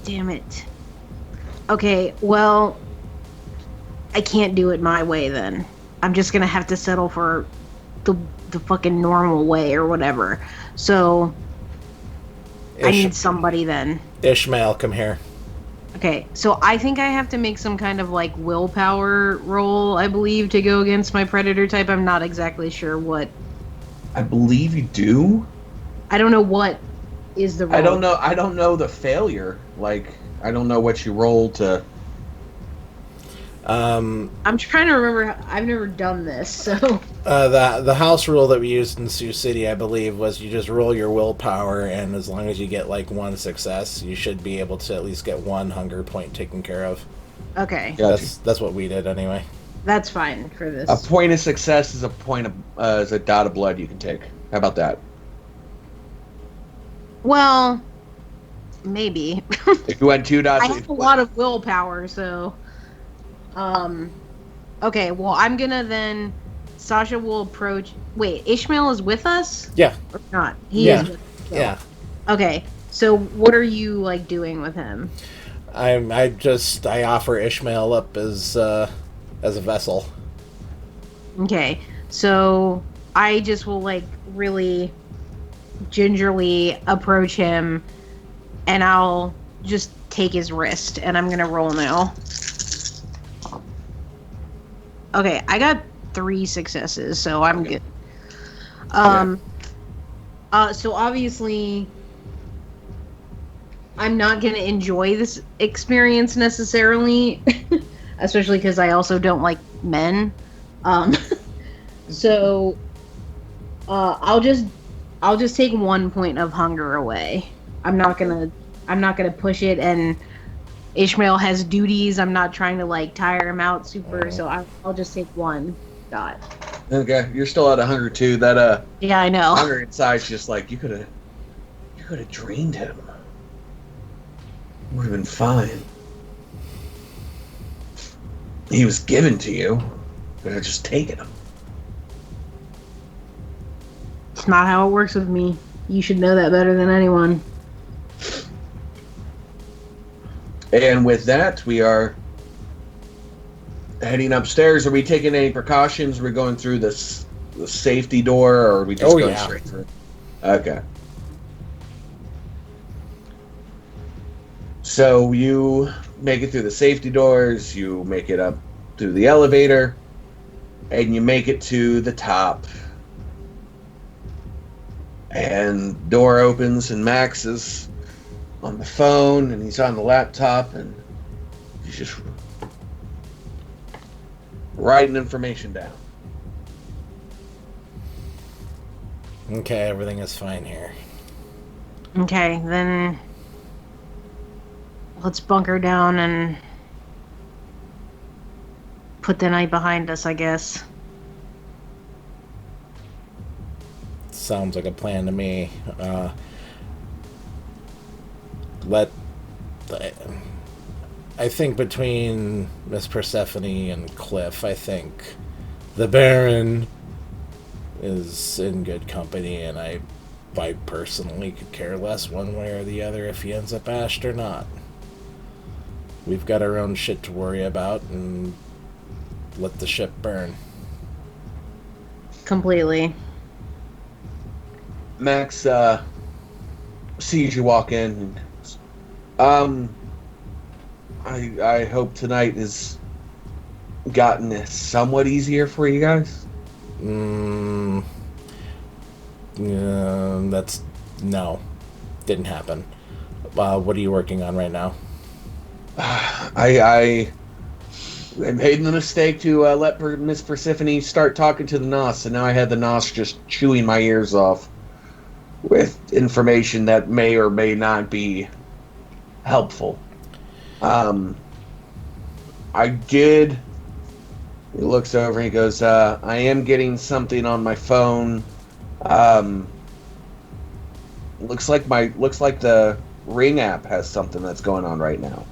Damn it. Okay, well, I can't do it my way then. I'm just gonna have to settle for the fucking normal way or whatever. So I need somebody then. Ishmael, come here. Okay, so I think I have to make some kind of willpower roll, I believe, to go against my predator type. I'm not exactly sure what. I believe you do. I don't know what is the roll. I don't know the failure. I don't know what you rolled to. I'm trying to remember. I've never done this, so. The house rule that we used in Sioux City, I believe, was you just roll your willpower, and as long as you get one success, you should be able to at least get one hunger point taken care of. Okay. Gotcha. That's what we did anyway. That's fine for this. A point of success is is a dot of blood you can take. How about that? Well, maybe. If you had 2 dots, I have a lot of willpower, so. Okay, well, I'm gonna then. Sasha will approach. Wait, Ishmael is with us? Yeah. Or not? He is with us. So. Yeah. Okay, so what are you doing with him? I offer Ishmael up as a vessel. Okay, so I just will really gingerly approach him and I'll just take his wrist, and I'm gonna roll now. Okay, I got 3 successes, so I'm good. So obviously, I'm not gonna enjoy this experience necessarily, especially because I also don't like men. So I'll just take 1 point of hunger away. I'm not gonna push it, and Ishmael has duties. I'm not trying to like tire him out super, so I'll just take 1 dot. Okay, you're still out of hunger too. That Yeah, I know. hunger inside's just like you could have drained him. Would have been fine. He was given to you. Could have just taken him. It's not how it works with me. You should know that better than anyone. And with that, we are heading upstairs. Are we taking any precautions? Are we going through the safety door, or are we just going straight through? Okay. So you make it through the safety doors, you make it up through the elevator, and you make it to the top. And door opens, and Max is on the phone, and he's on the laptop, and he's just writing information down. Okay, everything is fine here. Okay, then let's bunker down and put the night behind us, I guess. Sounds like a plan to me. I think between Miss Persephone and Cliff, I think the Baron is in good company, and I personally could care less one way or the other if he ends up ashed or not. We've got our own shit to worry about, and let the ship burn. Completely. Max sees you walk in. I hope tonight has gotten somewhat easier for you guys. That's no, didn't happen. What are you working on right now? I made the mistake to let Miss Persephone start talking to the Nos, and now I had the Nos just chewing my ears off with information that may or may not be helpful. I did. He looks over and he goes, I am getting something on my phone. Looks like the Ring app has something that's going on right now.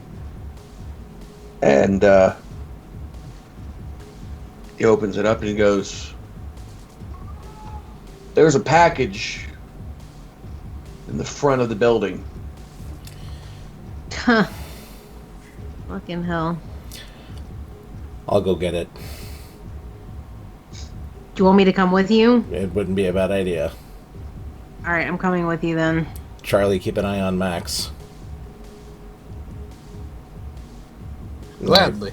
And he opens it up and he goes, there's a package in the front of the building. Huh. Fucking hell. I'll go get it. Do you want me to come with you? It wouldn't be a bad idea. Alright, I'm coming with you then. Charlie, keep an eye on Max. Gladly.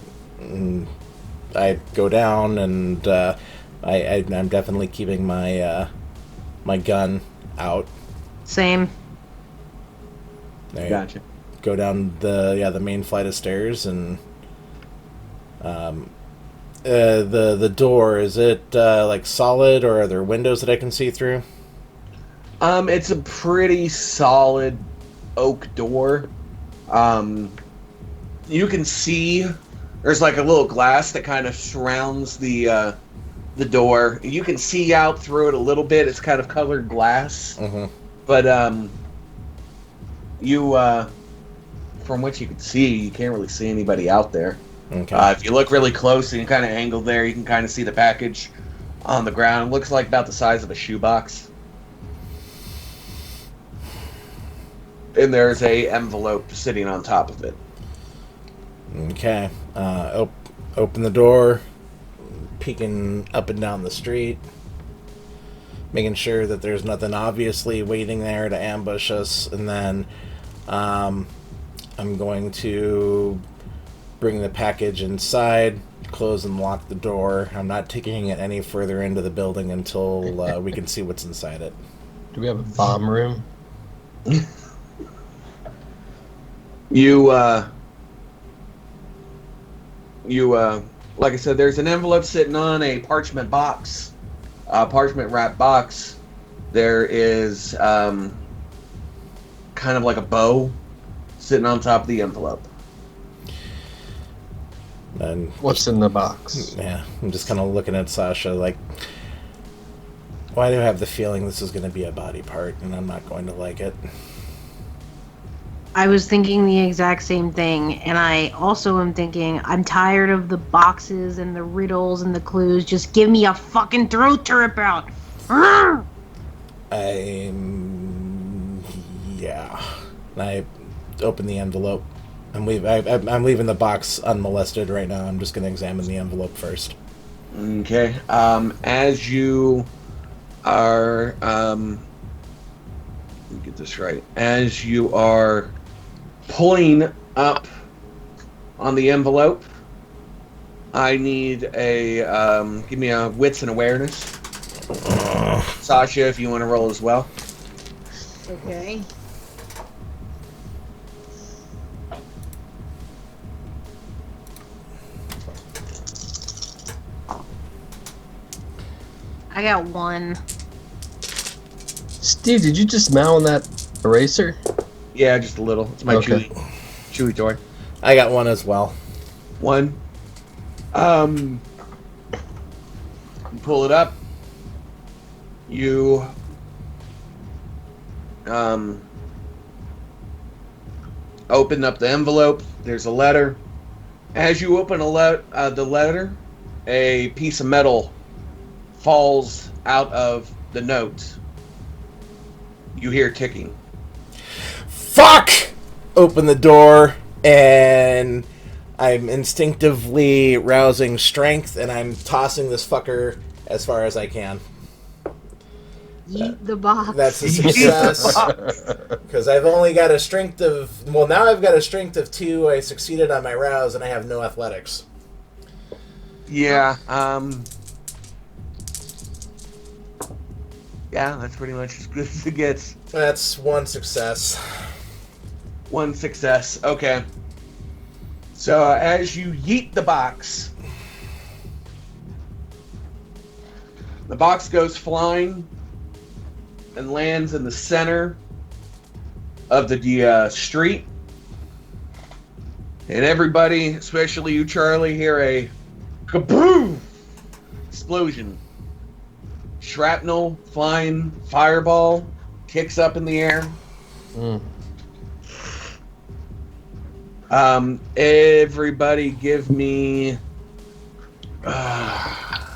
I go down, and I'm definitely keeping my my gun out. Same. Gotcha. Go down the main flight of stairs, and the door, is it like solid, or are there windows that I can see through? It's a pretty solid oak door. You can see there's like a little glass that kind of surrounds the door. You can see out through it a little bit. It's kind of colored glass. Mm-hmm. But you from what you can see, you can't really see anybody out there. Okay. If you look really close and you kind of angle there, you can kind of see the package on the ground. It looks like about the size of a shoebox. And there's a envelope sitting on top of it. Okay. Open the door, peeking up and down the street, making sure that there's nothing obviously waiting there to ambush us, and then I'm going to bring the package inside, close and lock the door. I'm not taking it any further into the building until we can see what's inside it. Do we have a bomb room? You, like I said, there's an envelope sitting on a parchment box, parchment wrap box. There is kind of like a bow sitting on top of the envelope. And What's in the box? yeah, I'm just kind of looking at Sasha like, why do I have the feeling this is going to be a body part and I'm not going to like it? I was thinking the exact same thing, and I also am thinking I'm tired of the boxes and the riddles and the clues. Just give me a fucking throat to rip out. Arrgh! Yeah. I open the envelope. I'm leaving the box unmolested right now. I'm just going to examine the envelope first. Okay. As you are, let me get this right. As you are pulling up on the envelope, I need a give me a wits and awareness. Sasha, if you want to roll as well. Okay. I got 1. Steve, did you just smell on that eraser? Yeah, just a little. It's my Okay. chewy toy. I got 1 as well. 1. You pull it up. You open up the envelope. There's a letter. As you open the letter, a piece of metal falls out of the note. You hear ticking. Fuck! Open the door, and I'm instinctively rousing strength, and I'm tossing this fucker as far as I can. Eat the box. That's a success. Because I've only got a strength of... Well, now I've got a strength of 2. I succeeded on my rouse, and I have no athletics. Yeah, yeah, that's pretty much as good as it gets. That's 1 success. 1 success. Okay. So as you yeet the box goes flying and lands in the center of the street. And everybody, especially you, Charlie, hear a kaboom explosion. Shrapnel, flying fireball, kicks up in the air. Everybody give me... I'm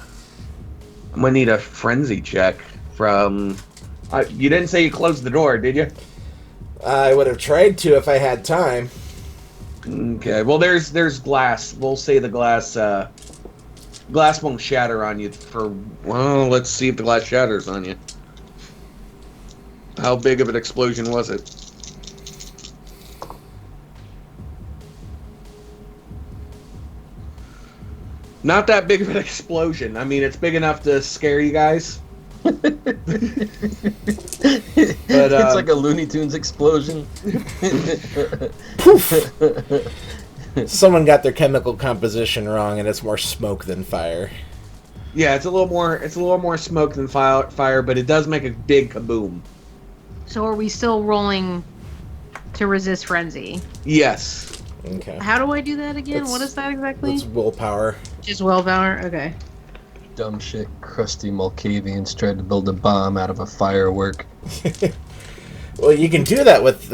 gonna need a frenzy check from... you didn't say you closed the door, did you? I would have tried to if I had time. Okay, well there's glass. We'll say the glass won't shatter on you for... Well, let's see if the glass shatters on you. How big of an explosion was it? Not that big of an explosion. I mean, it's big enough to scare you guys. It's like a Looney Tunes explosion. Someone got their chemical composition wrong, and it's more smoke than fire. Yeah, it's a little more smoke than fire, but it does make a big kaboom. So are we still rolling to resist frenzy? Yes. Okay. How do I do that again? What is that exactly? It's willpower. Just willpower? Okay. Dumb shit, crusty Malkavians tried to build a bomb out of a firework. Well, you can do that with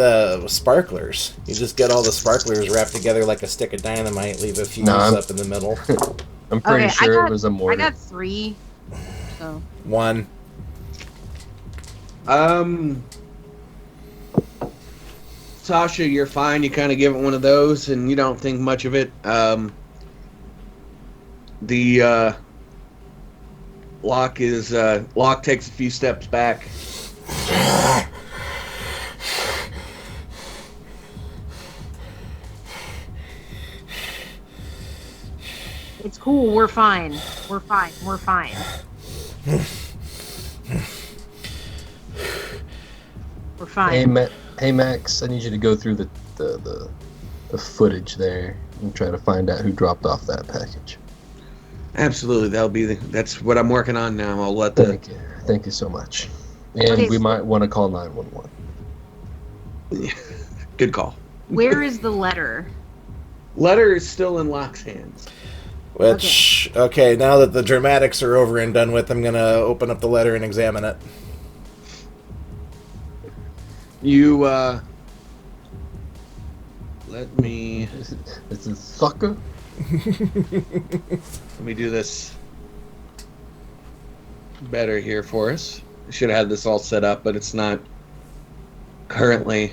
sparklers. You just get all the sparklers wrapped together like a stick of dynamite, leave a fuse up in the middle. I'm pretty sure it was a I mortar. got 3. So 1. Sasha, you're fine. You kind of give it one of those, and you don't think much of it. The Locke takes a few steps back. It's cool. We're fine. We're fine. We're fine. We're fine. Hey Max, I need you to go through the footage there and try to find out who dropped off that package. Absolutely, that's what I'm working on now. I'll let Thank you so much. And Okay, we so- might want to call 911. Good call. Where is the letter? Letter is still in Locke's hands. Which, okay, now that the dramatics are over and done with, I'm going to open up the letter and examine it. You, let me This is sucker. do this better here for us. I should have had this all set up, but it's not currently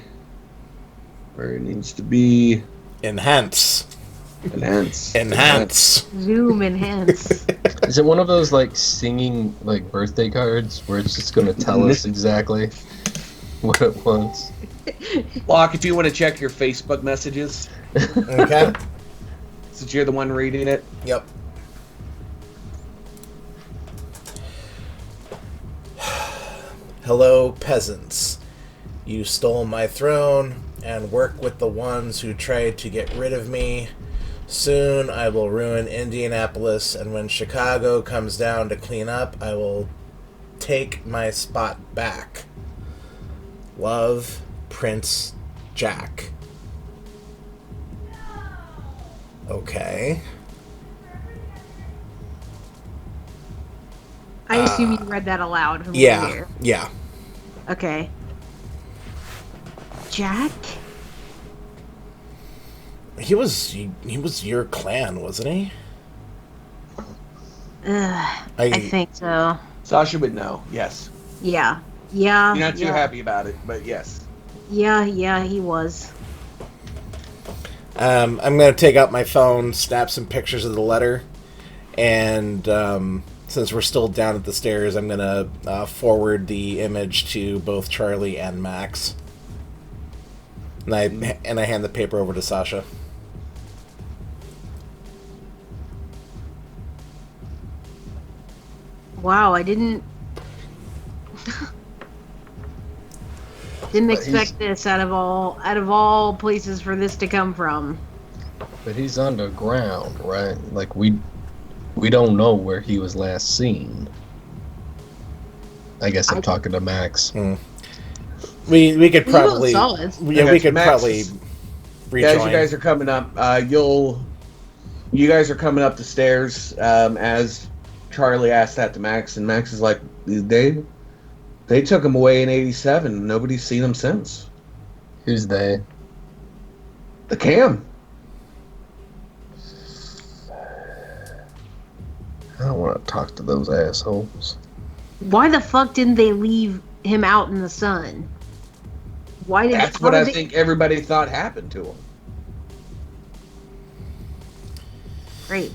where it needs to be. Enhance. Enhance. Zoom enhance. Is it one of those like singing like birthday cards where it's just going to tell us exactly what it wants? Locke, if you want to check your Facebook messages, Okay. since you're the one reading it. Yep. Hello, peasants. You stole my throne and work with the ones who tried to get rid of me. Soon I will ruin Indianapolis, and when Chicago comes down to clean up, I will take my spot back. Love, Prince Jack. Okay. I assume you read that aloud from Yeah. here. Yeah. Okay. Jack? He was your clan, wasn't he? I think so. Sasha would know. Yes. Yeah. Yeah. You're not too yeah. happy about it, but yes. Yeah, he was. I'm gonna take out my phone, snap some pictures of the letter, and since we're still down at the stairs, I'm gonna forward the image to both Charlie and Max. And I hand the paper over to Sasha. Wow, I didn't But expect this out of all places for this to come from. But he's underground, right? Like we don't know where he was last seen. I guess I'm talking to Max. We could probably saw us. yeah, Okay, we could Max, probably rejoin. Guys, you guys are coming up. You guys are coming up the stairs as Charlie asked that to Max, and Max is like, they took him away in '87. Nobody's seen him since. Who's they? The cam. I don't want to talk to those assholes. Why the fuck didn't they leave him out in the sun? Why did That's what I think everybody thought happened to him. Great.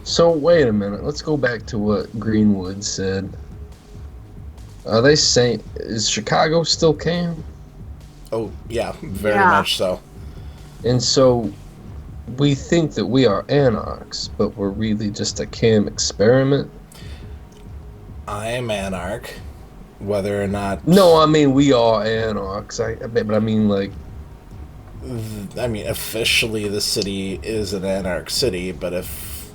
So wait a minute. Let's go back to what Greenwood said. Are they saying is Chicago still Cam? Oh yeah, very Yeah. much so. And so we think that we are Anarchs, but we're really just a Cam experiment. I am Anarch, whether or not. No, I mean we are Anarchs. But I mean like. I mean, officially the city is an Anarch city, but if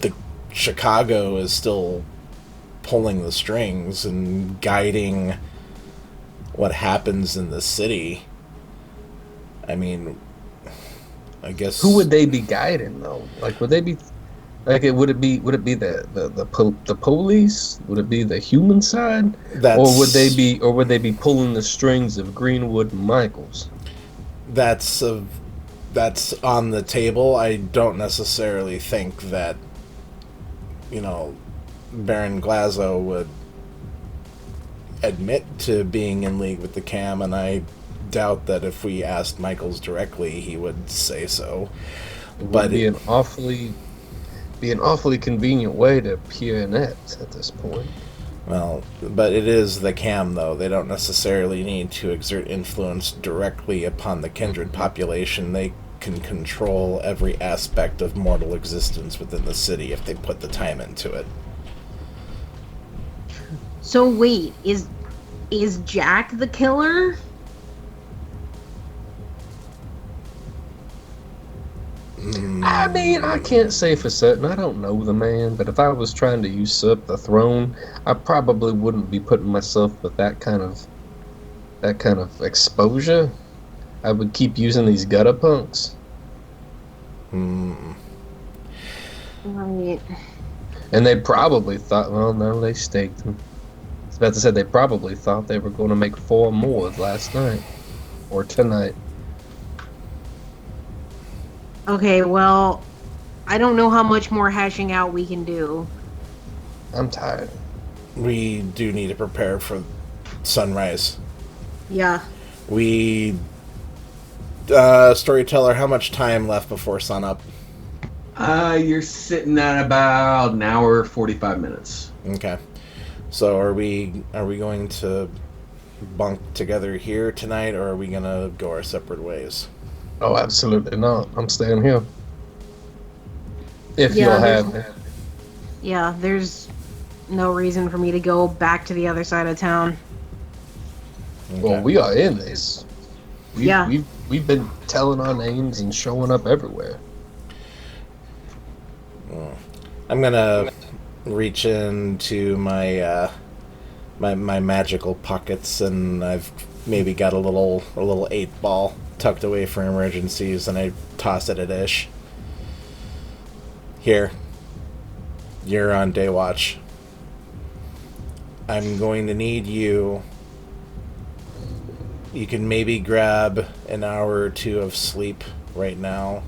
the Chicago is still pulling the strings and guiding what happens in the city, I mean, I guess Who would they be guiding though? Like, would they be like would it be the police? Would it be the human side, or would they be pulling the strings of Greenwood and Michaels? that's on the table. I don't necessarily think that Baron Glazo would admit to being in league with the Cam, and I doubt that if we asked Michaels directly, he would say so. But it'd be an awfully convenient way to peer net at this point. Well, but it is the Cam, though. They don't necessarily need to exert influence directly upon the kindred population. They can control every aspect of mortal existence within the city if they put the time into it. So wait, is Jack the killer? I mean, I can't say for certain. I don't know the man, but if I was trying to usurp the throne, I probably wouldn't be putting myself with that kind of exposure. I would keep using these gutter punks. Hmm. Right. And they probably thought, well, no, they staked him. I was about to say they probably thought they were going to make 4 more last night or tonight. Okay, well, I don't know how much more hashing out we can do. I'm tired. We do need to prepare for sunrise. Yeah. Storyteller, how much time left before sunup? You're sitting at about an hour, 45 minutes. Okay. So are we going to bunk together here tonight, or are we going to go our separate ways? Oh, absolutely not. I'm staying here. If Yeah, you'll have me. Yeah, there's no reason for me to go back to the other side of town. Okay. Well, we are in this. Yeah. We've been telling our names and showing up everywhere. I'm gonna reach into my my magical pockets, and I've maybe got a little 8-ball tucked away for emergencies, and I toss it at Ish. Here, you're on day watch. I'm going to need you. You can maybe grab an hour or 2 of sleep right now.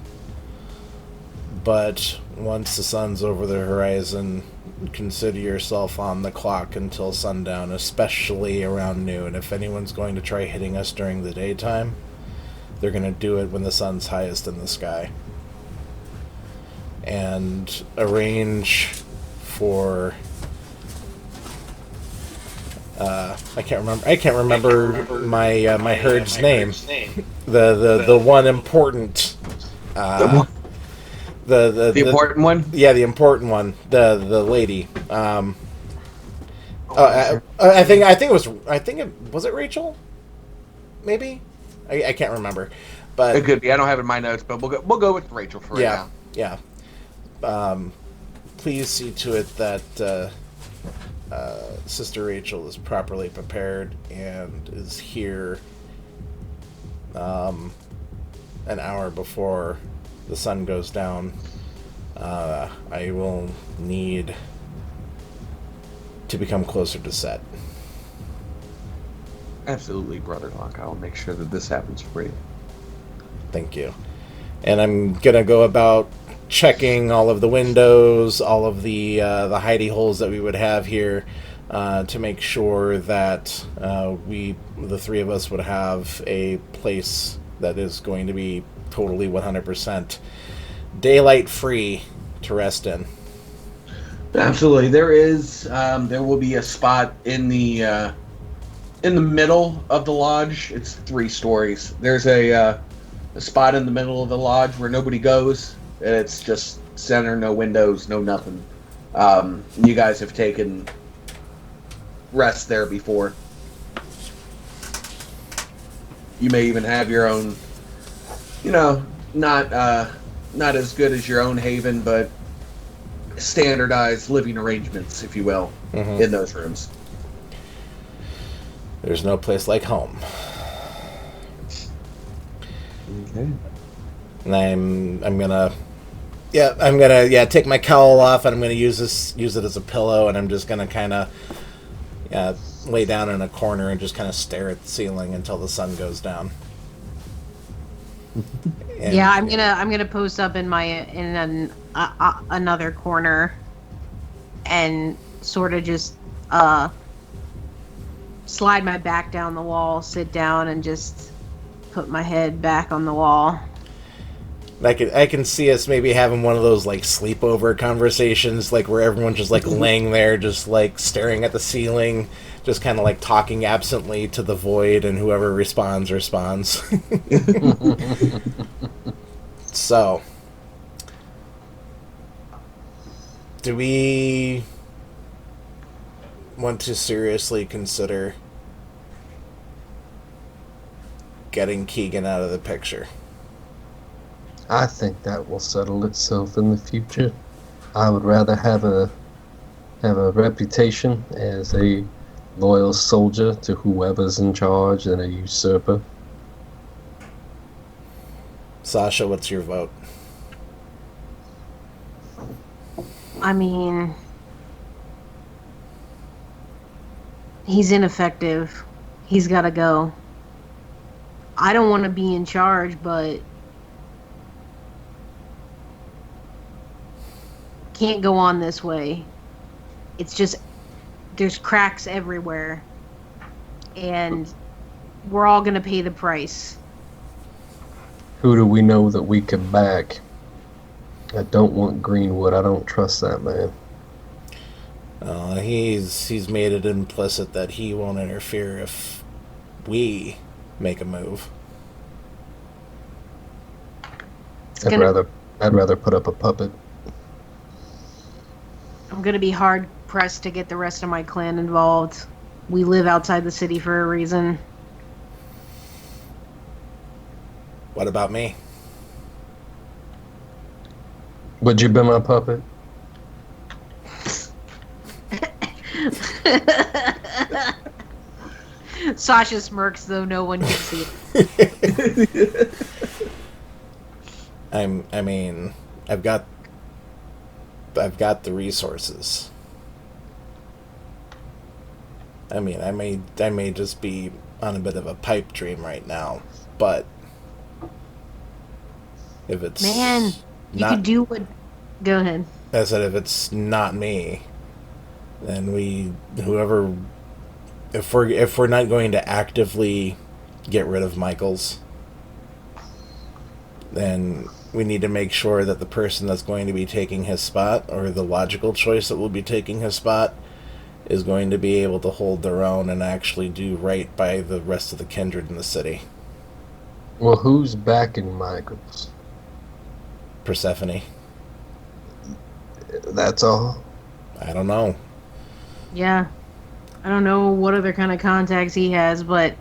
But once the sun's over the horizon, consider yourself on the clock until sundown, especially around noon. If anyone's going to try hitting us during the daytime, they're going to do it when the sun's highest in the sky. And arrange for... I can't remember my my herd's name. The one important the important one. Yeah, the important one. The lady. I think it was it Rachel. Maybe I can't remember, but It could be. I don't have it in my notes, but we'll go with Rachel for right now. Yeah. Please see to it that Sister Rachel is properly prepared and is here an hour before the sun goes down. I will need to become closer to set. Absolutely, Brother Locke. I'll make sure that this happens for you. Thank you. And I'm gonna go about checking all of the windows, all of the hidey holes that we would have here, to make sure that the 3 of us, would have a place that is going to be totally 100% daylight free to rest in. Absolutely, there will be a spot in the middle of the lodge. It's 3 stories. There's a spot in the middle of the lodge where nobody goes. It's just center, no windows, no nothing. You guys have taken rest there before. You may even have your own, not as good as your own haven, but standardized living arrangements, if you will, in those rooms. There's no place like home. Okay. And I'm gonna take my cowl off, and I'm gonna use it as a pillow, and I'm just gonna kind of lay down in a corner and just kind of stare at the ceiling until the sun goes down. And, yeah, I'm gonna post up in another corner, and sort of just slide my back down the wall, sit down, and just put my head back on the wall. I can see us maybe having one of those like sleepover conversations, like where everyone's just like laying there, just like staring at the ceiling, just kind of like talking absently to the void, and whoever responds. So, do we want to seriously consider getting Keegan out of the picture? I think that will settle itself in the future. I would rather have a reputation as a loyal soldier to whoever's in charge than a usurper. Sasha, what's your vote? I mean, he's ineffective. He's got to go. I don't want to be in charge, but can't go on this way. It's just, there's cracks everywhere. And we're all going to pay the price. Who do we know that we can back? I don't want Greenwood. I don't trust that man. He's made it implicit that he won't interfere if we make a move. I'd rather put up a puppet. I'm going to be hard pressed to get the rest of my clan involved. We live outside the city for a reason. What about me? Would you be my puppet? Sasha smirks, though no one can see it. I mean, I've got the resources. I mean, I may just be on a bit of a pipe dream right now, but if it's Man, you could do what... Go ahead. I said if it's not me, then if we're not going to actively get rid of Michaels, then we need to make sure that the person that's going to be taking his spot, or the logical choice that will be taking his spot, is going to be able to hold their own and actually do right by the rest of the kindred in the city. Well, who's backing Michaels? Persephone. That's all. I don't know. Yeah. I don't know what other kind of contacts he has, but...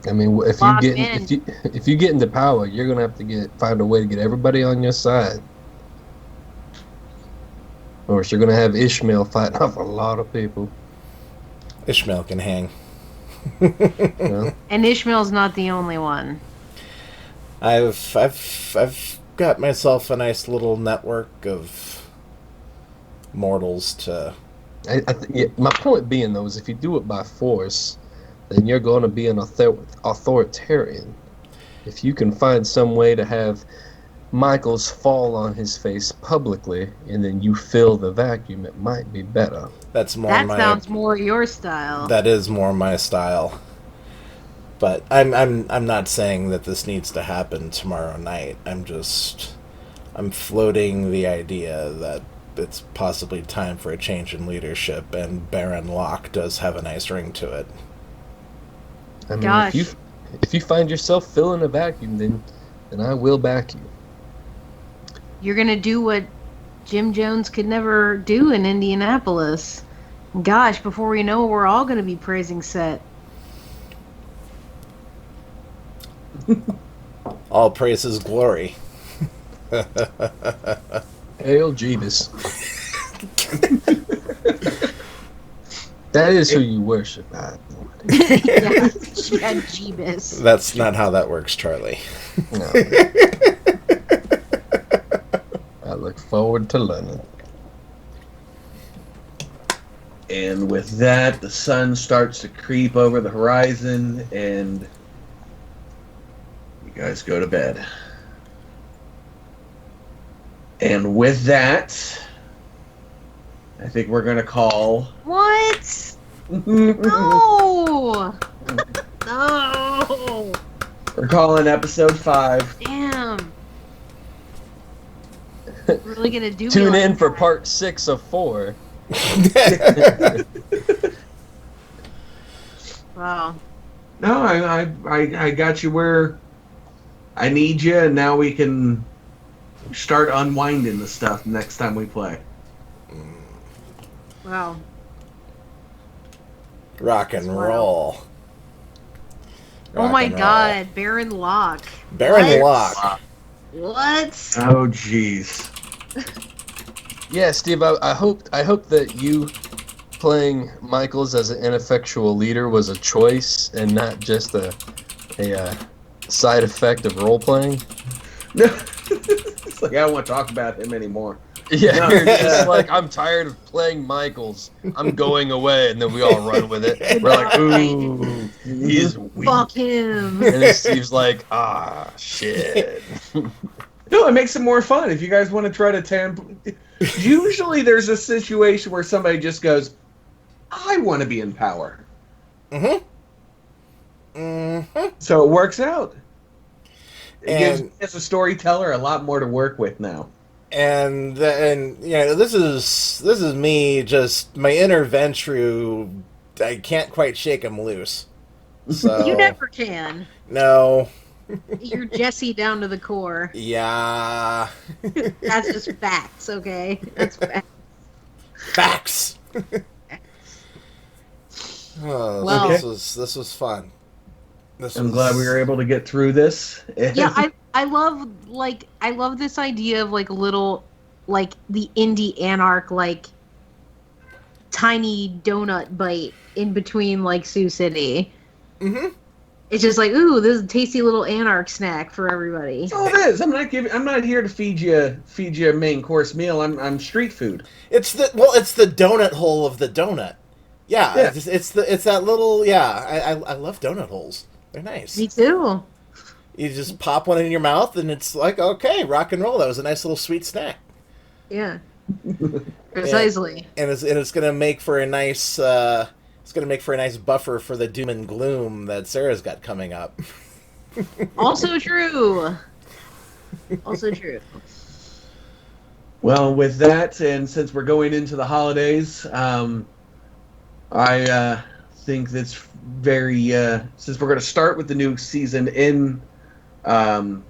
I mean, if you get into power, you're gonna have to find a way to get everybody on your side, or else you're gonna have Ishmael fighting off a lot of people. Ishmael can hang. Yeah. And Ishmael's not the only one. I've got myself a nice little network of mortals to... My point being, though, is if you do it by force, then you're going to be an authoritarian. If you can find some way to have Michaels fall on his face publicly, and then you fill the vacuum, it might be better. That sounds more your style. That is more my style. But I'm not saying that this needs to happen tomorrow night. I'm floating the idea that it's possibly time for a change in leadership, and Baron Locke does have a nice ring to it. I mean, Gosh. if you find yourself filling a vacuum, then I will back you. You're gonna do what Jim Jones could never do in Indianapolis. Gosh, before we know it, we're all gonna be praising Set. All praise is glory. Hail Jeebus. That is who you worship. Yeah, Jeebus. That's not how that works, Charlie. No. I look forward to learning. And with that, the sun starts to creep over the horizon, and you guys go to bed. And with that, I think we're going to call... What? No! No! We're calling episode 5. Damn. Really gonna do Tune me in like for that. part 6 of 4. Wow. No, I got you where I need you, and now we can start unwinding the stuff next time we play. Wow. Rock and roll. Oh my god, Baron Locke. Baron Locke. What? Oh, jeez. Yeah, Steve, I hope that you playing Michaels as an ineffectual leader was a choice and not just a side effect of role playing. No, it's like I don't want to talk about him anymore. Yeah, No, you're just like, I'm tired of playing Michaels. I'm going away, and then we all run with it. We're like, ooh, he's weak. Fuck him. And then Steve's like, shit. No, it makes it more fun. If you guys want to try to usually there's a situation where somebody just goes, I want to be in power. Mm-hmm. Mm-hmm. So it works out. It gives And me as a storyteller a lot more to work with now. and you know, this is me, just my inner Ventru. I can't quite shake him loose. So You never can. no. You're Jesse down to the core. Yeah. That's just facts, okay? That's facts. Facts. Oh, Well- this was fun. I'm glad we were able to get through this. Yeah, I love this idea of like little, like the Indy Anarch, like tiny donut bite in between like Sioux City. Mm-hmm. It's just like, ooh, this is a tasty little Anarch snack for everybody. That's all it is. I'm not here to feed you a main course meal. I'm street food. It's the donut hole of the donut. Yeah, Yeah. It's that little, yeah. I love donut holes. They're nice. Me too. You just pop one in your mouth, and it's like, okay, rock and roll. That was a nice little sweet snack. Yeah. Precisely. And it's gonna make for a nice buffer for the doom and gloom that Sarah's got coming up. Also true. Also true. Well, with that, and since we're going into the holidays, I think that's very since we're going to start with the new season in to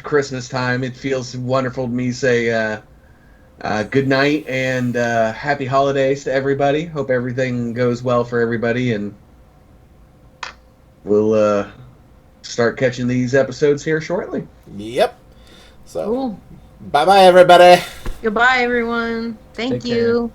Christmas time, it feels wonderful to me to say good night and happy holidays to everybody. Hope everything goes well for everybody, and we'll start catching these episodes here shortly. Yep. So, Cool. bye-bye, everybody. Goodbye, everyone. Thank Take care. you.